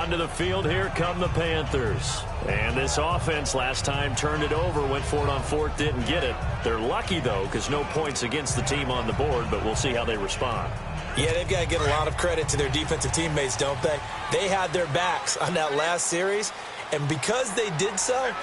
Onto the field, here come the Panthers. And this offense last time turned it over, went for it on fourth, didn't get it. They're lucky, though, because no points against the team on the board, but we'll see how they respond. Yeah, they've got to get a lot of credit to their defensive teammates, don't they? They had their backs on that last series, and because they did so,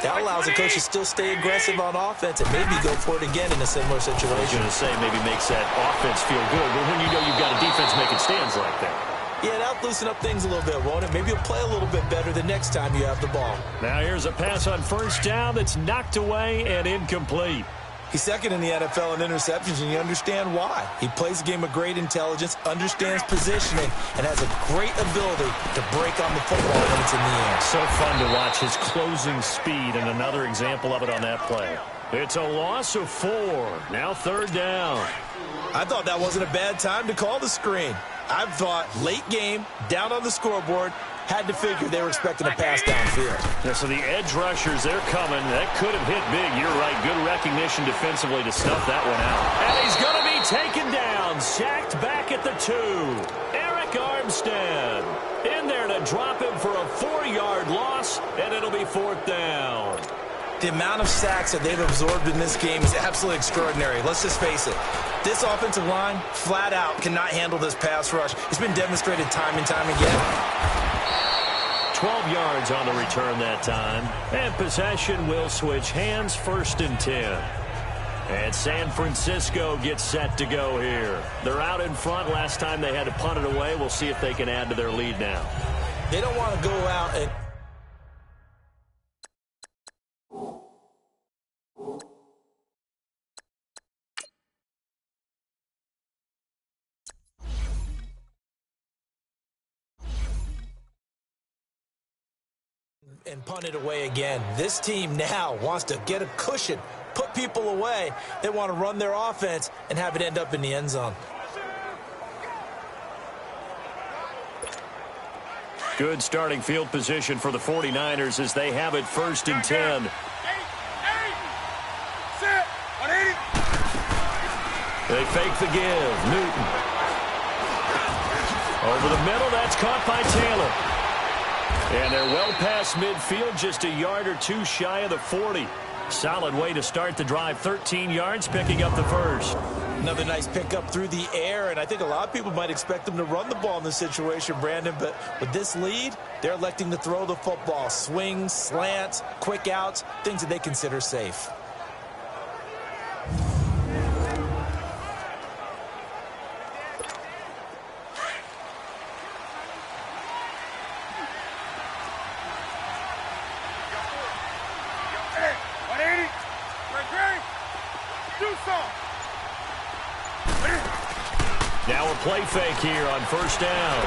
that allows the coach to still stay aggressive on offense and maybe go for it again in a similar situation. I was going to say maybe makes that offense feel good, but when you know you've got a defense making stands like that. Yeah, that'll loosen up things a little bit, won't it? Maybe you'll play a little bit better the next time you have the ball. Now here's a pass on first down that's knocked away and incomplete. He's second in the NFL in interceptions, and you understand why. He plays a game of great intelligence, understands positioning, and has a great ability to break on the football when it's in the air. So fun to watch his closing speed, and another example of it on that play. It's a loss of 4. Now third down. I thought that wasn't a bad time to call the screen. I thought late game, down on the scoreboard, had to figure they were expecting a pass downfield. Yeah, so the edge rushers, they're coming. That could have hit big. You're right. Good recognition defensively to snuff that one out. And he's going to be taken down. Sacked back at the 2. Eric Armstead in there to drop him for a 4-yard loss, and it'll be fourth down. The amount of sacks that they've absorbed in this game is absolutely extraordinary. Let's just face it. This offensive line, flat out, cannot handle this pass rush. It's been demonstrated time and time again. 12 yards on the return that time. And possession will switch hands, first and 10. And San Francisco gets set to go here. They're out in front. Last time they had to punt it away. We'll see if they can add to their lead now. They don't want to go out and... and punt it away again. This team now wants to get a cushion, put people away. They want to run their offense and have it end up in the end zone. Good starting field position for the 49ers as they have it first and 10. They fake the give. Newton. Over the middle, that's caught by Taylor. And they're well past midfield, just a yard or two shy of the 40. Solid way to start the drive. 13 yards, picking up the first. Another nice pickup through the air, and I think a lot of people might expect them to run the ball in this situation, Brandon, but with this lead, they're electing to throw the football. Swings, slants, quick outs, things that they consider safe. Now a play fake here on first down.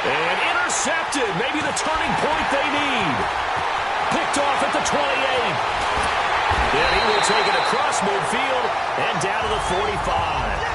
And intercepted. Maybe the turning point they need. Picked off at the 28. And he will take it across midfield and down to the 45.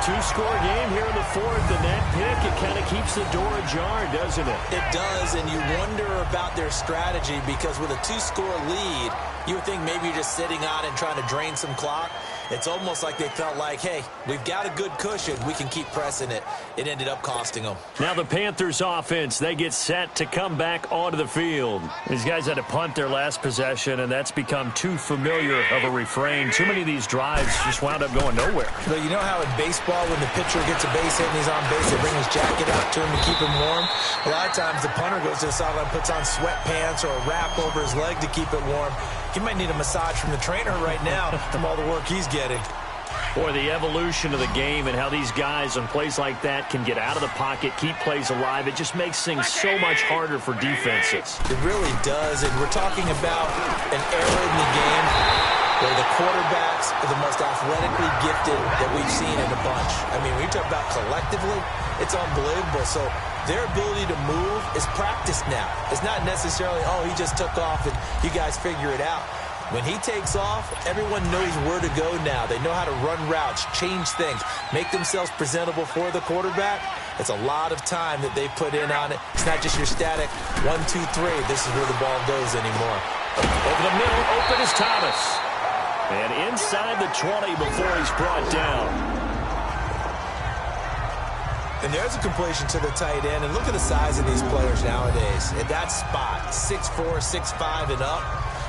Two-score game here in the fourth, and that pick, it kind of keeps the door ajar, doesn't it? It does, and you wonder about their strategy because with a two-score lead, you would think maybe you're just sitting on and trying to drain some clock. It's almost like they felt like, hey, we've got a good cushion. We can keep pressing it. It ended up costing them. Now the Panthers offense, they get set to come back onto the field. These guys had to punt their last possession, and that's become too familiar of a refrain. Too many of these drives just wound up going nowhere. But you know how in baseball, when the pitcher gets a base hit and he's on base, they bring his jacket out to him to keep him warm? A lot of times the punter goes to the sideline, puts on sweatpants or a wrap over his leg to keep it warm. He might need a massage from the trainer right now from all the work he's getting. Boy, the evolution of the game and how these guys on plays like that can get out of the pocket, keep plays alive, it just makes things so much harder for defenses. It really does, and we're talking about an era in the game where the quarterbacks are the most athletically gifted that we've seen in a bunch. I mean, when you talk about collectively, it's unbelievable. So their ability to move is practiced now. It's not necessarily, oh, he just took off and you guys figure it out. When he takes off, everyone knows where to go now. They know how to run routes, change things, make themselves presentable for the quarterback. It's a lot of time that they put in on it. It's not just your static 1, 2, 3. This is where the ball goes anymore. Over the middle, open is Thomas. And inside the 20 before he's brought down. And there's a completion to the tight end. And look at the size of these players nowadays. At that spot, 6'4", 6'5", and up.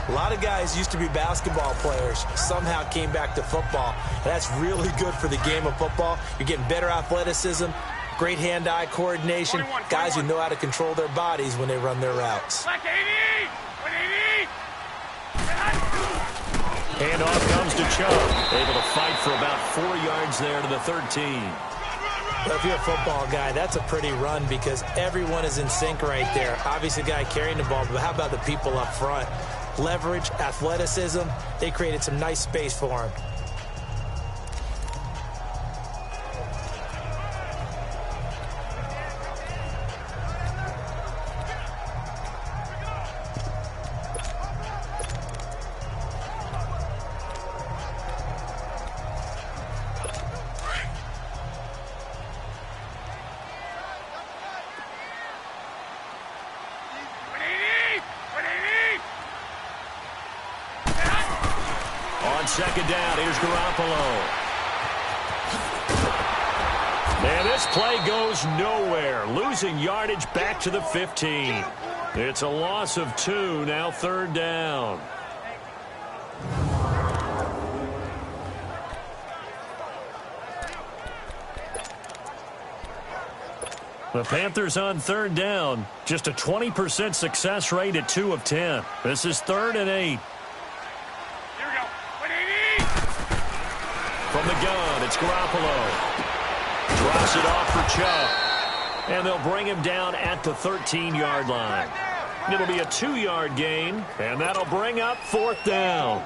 A lot of guys used to be basketball players, somehow came back to football. And that's really good for the game of football. You're getting better athleticism, great hand-eye coordination, guys who know how to control their bodies when they run their routes. Handoff comes to Chubb, able to fight for about 4 yards there to the 13. Well, if you're a football guy, that's a pretty run because everyone is in sync right there. Obviously, the guy carrying the ball, but how about the people up front? Leverage, athleticism, they created some nice space for him. Second down, here's Garoppolo. And this play goes nowhere. Losing yardage back to the 15. It's a loss of 2, now third down. The Panthers on third down. Just a 20% success rate at 2 of 10. This is 3rd and 8. From the gun, it's Garoppolo. Drops it off for Chubb. And they'll bring him down at the 13-yard line. It'll be a 2-yard gain, and that'll bring up 4th down.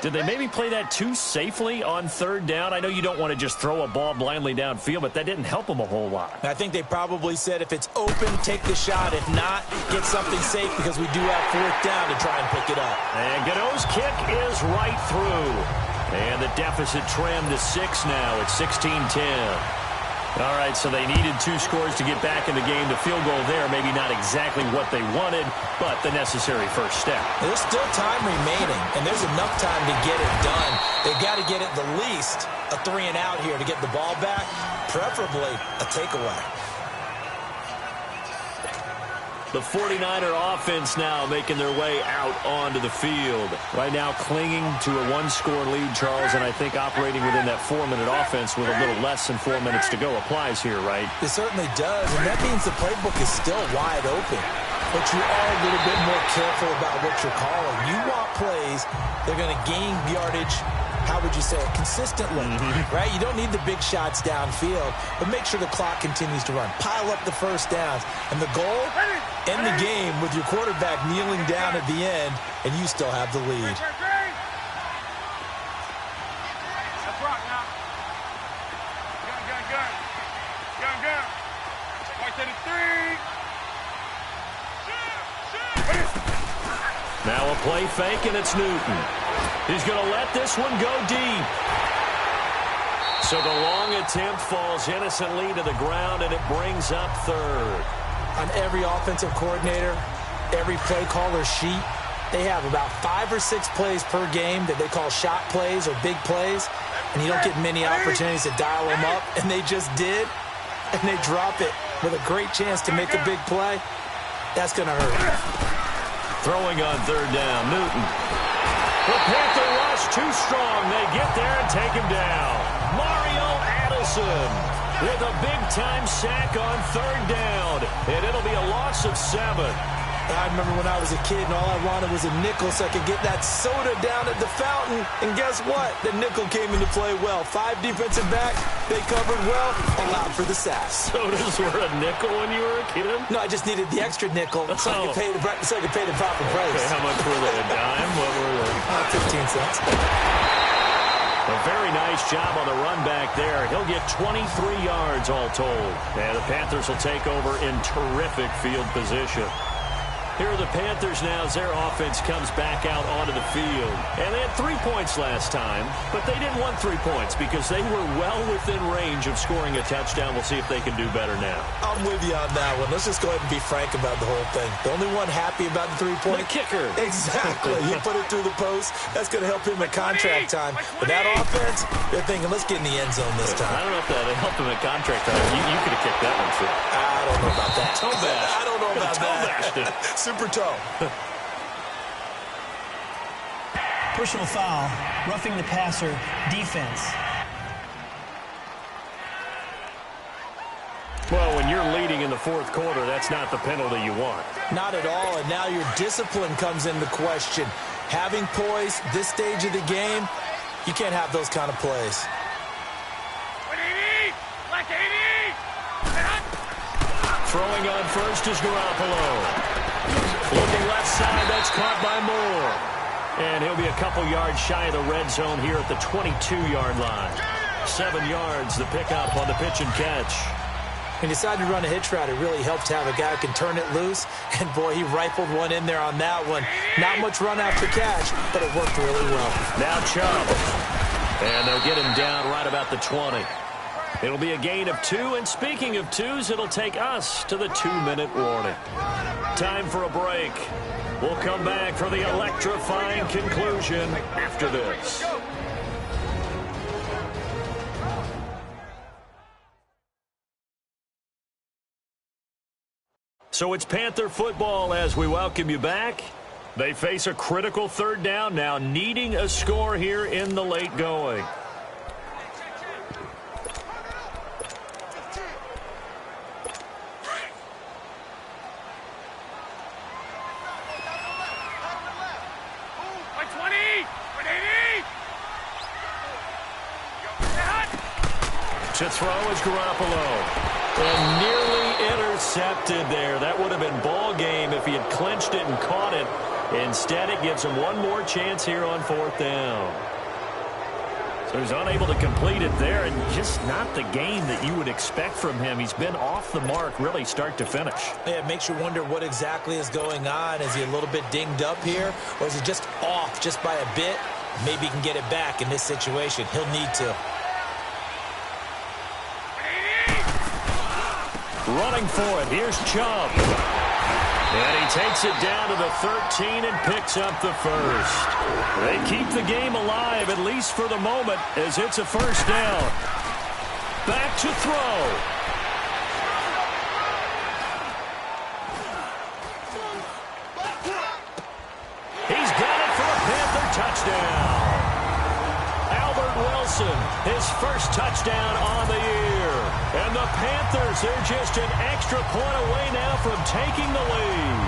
Did they maybe play that too safely on 3rd down? I know you don't want to just throw a ball blindly downfield, but that didn't help them a whole lot. I think they probably said if it's open, take the shot. If not, get something safe because we do have 4th down to try and pick it up. And Gano's kick is right through. And the deficit trimmed to 6 now at 16-10. All right, so they needed 2 scores to get back in the game. The field goal there, maybe not exactly what they wanted, but the necessary first step. There's still time remaining, and there's enough time to get it done. They've got to get at the least a 3-and-out here to get the ball back, preferably a takeaway. The 49er offense now making their way out onto the field. Right now clinging to a 1-score lead, Charles, and I think operating within that 4-minute offense with a little less than 4 minutes to go applies here, right? It certainly does, and that means the playbook is still wide open. But you are a little bit more careful about what you're calling. You want plays that are going to gain yardage, how would you say it, consistently, right? You don't need the big shots downfield, but make sure the clock continues to run. Pile up the first downs. And the goal, end the game with your quarterback kneeling down at the end, and you still have the lead. Now a play fake, and it's Newton. He's going to let this one go deep. So the long attempt falls innocently to the ground, and it brings up third. On every offensive coordinator, every play caller sheet, they have about 5 or 6 plays per game that they call shot plays or big plays, and you don't get many opportunities to dial them up, and they just did, and they drop it with a great chance to make a big play. That's going to hurt. Throwing on third down, Newton. The Panther rush too strong. They get there and take him down. Mario Addison with a big-time sack on third down, and it'll be a loss of 7. I remember when I was a kid and all I wanted was a nickel so I could get that soda down at the fountain. And guess what? The nickel came into play well. 5 defensive backs, they covered well, allowed for the sack. Sodas were a nickel when you were a kid? No, I just needed the extra nickel so I could pay the proper price. Okay, how much were they? A dime? What were they? 15 cents. A very nice job on the run back there. He'll get 23 yards all told. And the Panthers will take over in terrific field position. Here are the Panthers now as their offense comes back out onto the field. And they had 3 points last time, but they didn't want 3 points because they were well within range of scoring a touchdown. We'll see if they can do better now. I'm with you on that one. Let's just go ahead and be frank about the whole thing. The only one happy about the 3-point. The kicker. Exactly. He put it through the post. That's going to help him at contract time. But that offense, they're thinking, let's get in the end zone this time. I don't know if that helped him at contract time. You could have kicked that one, too. I don't know about that. Toe bash. I don't know about that. Super toe. Personal foul, roughing the passer, defense. Well, when you're leading in the fourth quarter, that's not the penalty you want. Not at all, and now your discipline comes into question. Having poise this stage of the game, you can't have those kind of plays. Throwing on first is Garoppolo. Looking left side, that's caught by Moore. And he'll be a couple yards shy of the red zone here at the 22-yard line. 7 yards, the pickup on the pitch and catch. He decided to run a hitch route. It really helps to have a guy who can turn it loose. And, boy, he rifled one in there on that one. Not much run after catch, but it worked really well. Now Chubb. And they'll get him down right about the 20. It'll be a gain of 2, and speaking of 2s, it'll take us to the 2-minute warning. Time for a break. We'll come back for the electrifying conclusion after this. So it's Panther football as we welcome you back. They face a critical third down now, needing a score here in the late going. To throw is Garoppolo. And nearly intercepted there. That would have been ball game if he had clinched it and caught it. Instead, it gives him one more chance here on 4th down. So he's unable to complete it there, and just not the game that you would expect from him. He's been off the mark really start to finish. Yeah, it makes you wonder what exactly is going on. Is he a little bit dinged up here, or is he just off just by a bit? Maybe he can get it back in this situation. He'll need to. Running for it, here's Chubb. And he takes it down to the 13 and picks up the first. They keep the game alive, at least for the moment, as it's a first down. Back to throw. He's got it for a Panther touchdown. Albert Wilson, his first touchdown on the year. And the Panthers, they're just an extra point away now from taking the lead.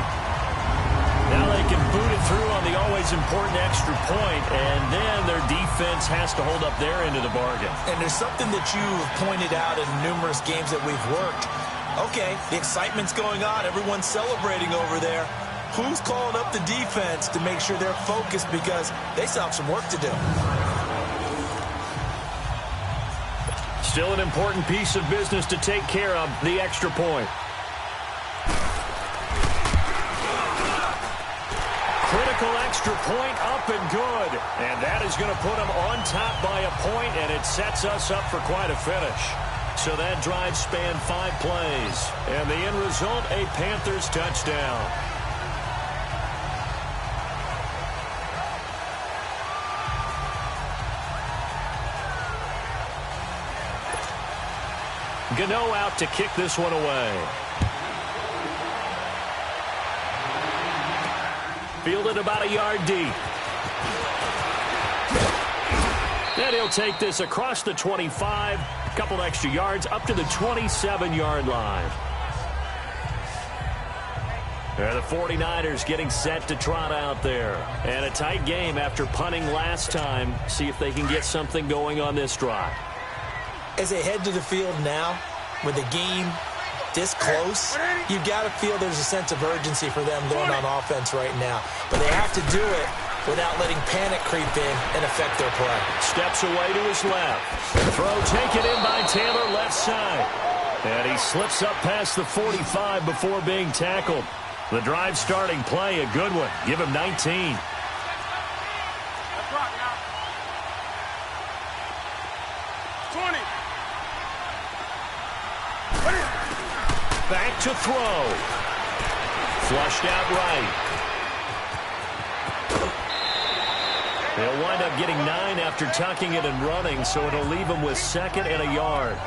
Now they can boot it through on the always important extra point, and then their defense has to hold up their end of the bargain. And there's something that you've pointed out in numerous games that we've worked. Okay, the excitement's going on. Everyone's celebrating over there. Who's calling up the defense to make sure they're focused because they still have some work to do? Still an important piece of business to take care of, the extra point. extra point up and good. And that is going to put them on top by a point, and it sets us up for quite a finish. So that drive spanned 5 plays. And the end result, a Panthers touchdown. Gano out to kick this one away. Fielded about a yard deep. And he'll take this across the 25. A couple extra yards up to the 27-yard line. The 49ers getting set to trot out there. And a tight game after punting last time. See if they can get something going on this drive. As they head to the field now, with the game this close, you've got to feel there's a sense of urgency for them going on offense right now. But they have to do it without letting panic creep in and affect their play. Steps away to his left. Throw taken in by Taylor left side. And he slips up past the 45 before being tackled. The drive starting play, a good one. Give him 19. Back to throw. Flushed out right. They'll wind up getting 9 after tucking it and running, so it'll leave him with 2nd and a yard.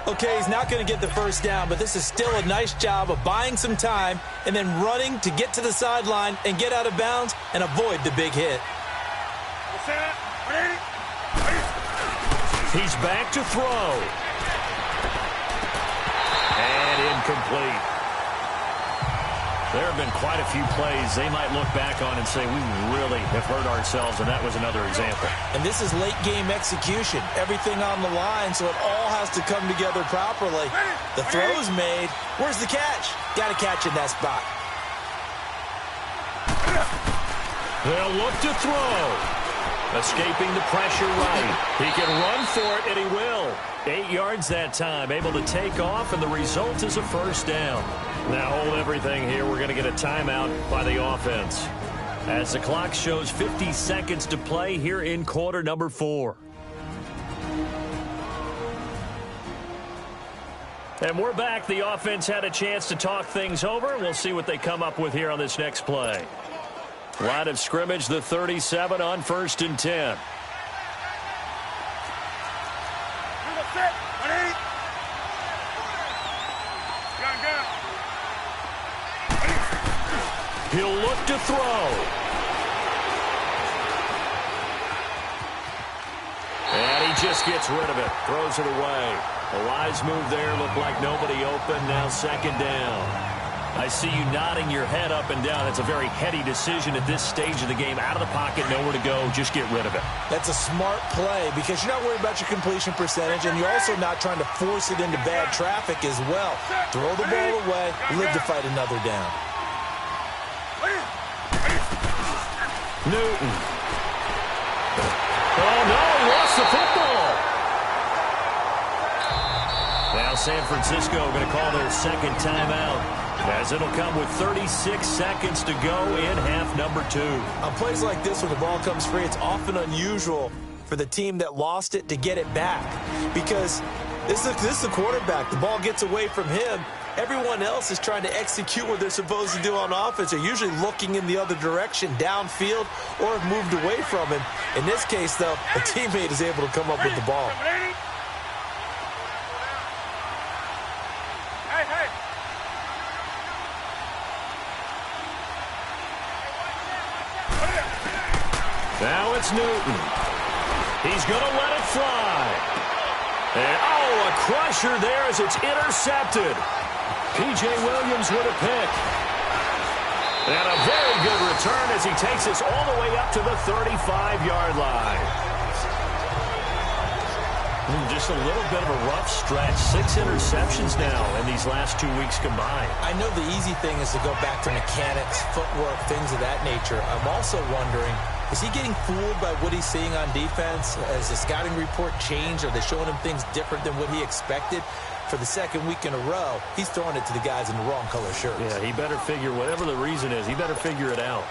Okay, he's not going to get the first down, but this is still a nice job of buying some time and then running to get to the sideline and get out of bounds and avoid the big hit. He's back to throw. And incomplete. There have been quite a few plays they might look back on and say, we really have hurt ourselves, and that was another example. And this is late-game execution. Everything on the line, so it all has to come together properly. The throw's made. Where's the catch? Got to catch in that spot. They'll look to throw. Escaping the pressure right. He can run for it, and he will. 8 yards that time, able to take off, and the result is a first down. Now hold everything here. We're going to get a timeout by the offense. As the clock shows 50 seconds to play here in quarter number 4. And we're back. The offense had a chance to talk things over. We'll see what they come up with here on this next play. Line of scrimmage, the 37 on 1st and 10. He'll look to throw. And he just gets rid of it. Throws it away. A wise move there. Looked like nobody open. Now 2nd down. I see you nodding your head up and down. It's a very heady decision at this stage of the game. Out of the pocket, nowhere to go. Just get rid of it. That's a smart play because you're not worried about your completion percentage, and you're also not trying to force it into bad traffic as well. Throw the ball away, live to fight another down. Newton. Oh, no, he lost the football. Now San Francisco going to call their 2nd timeout, as it'll come with 36 seconds to go in half number 2. On plays like this, when the ball comes free, it's often unusual for the team that lost it to get it back, because this is the quarterback. The ball gets away from him. Everyone else is trying to execute what they're supposed to do on offense. They're usually looking in the other direction, downfield, or have moved away from him. In this case, though, a teammate is able to come up with the ball. Now it's Newton. He's going to let it fly. And, oh, a crusher there as it's intercepted. P.J. Williams with a pick. And a very good return as he takes us all the way up to the 35-yard line. Just a little bit of a rough stretch. 6 interceptions now in these last 2 weeks combined. I know the easy thing is to go back to mechanics, footwork, things of that nature. I'm also wondering, is he getting fooled by what he's seeing on defense? Has the scouting report changed? Are they showing him things different than what he expected? For the 2nd week in a row, he's throwing it to the guys in the wrong color shirts. Yeah, he better figure, whatever the reason is, he better figure it out.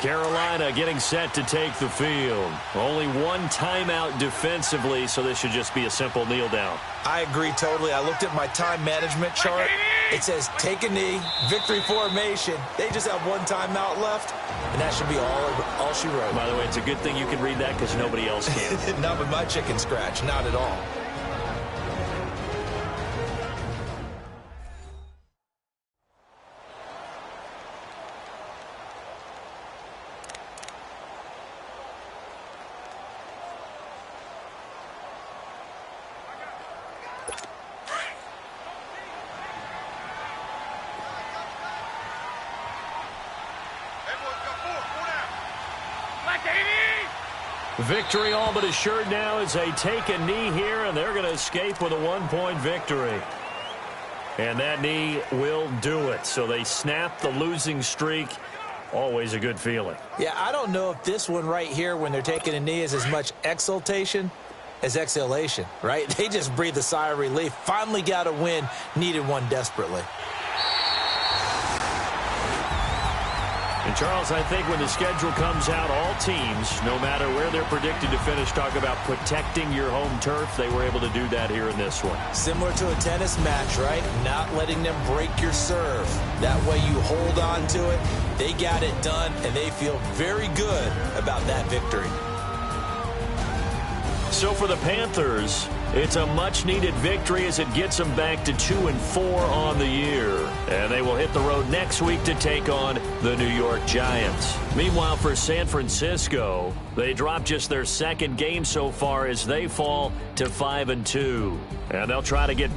Carolina getting set to take the field. Only one timeout defensively, so this should just be a simple kneel down. I agree totally. I looked at my time management chart. It says take a knee, victory formation. They just have one timeout left, and that should be all she wrote. By the way, it's a good thing you can read that because nobody else can. Not with my chicken scratch, not at all. Victory all but assured now as they take a knee here, and they're going to escape with a one-point victory. And that knee will do it. So they snap the losing streak. Always a good feeling. Yeah, I don't know if this one right here when they're taking a knee is as much exultation as exhalation, right? They just breathe a sigh of relief. Finally got a win, needed one desperately. And, Charles, I think when the schedule comes out, all teams, no matter where they're predicted to finish, talk about protecting your home turf. They were able to do that here in this one. Similar to a tennis match, right? Not letting them break your serve. That way you hold on to it. They got it done, and they feel very good about that victory. So for the Panthers, it's a much-needed victory as it gets them back to 2-4 on the year. And they will hit the road next week to take on the New York Giants. Meanwhile, for San Francisco, they dropped just their second game so far as they fall to 5-2. And they'll try to get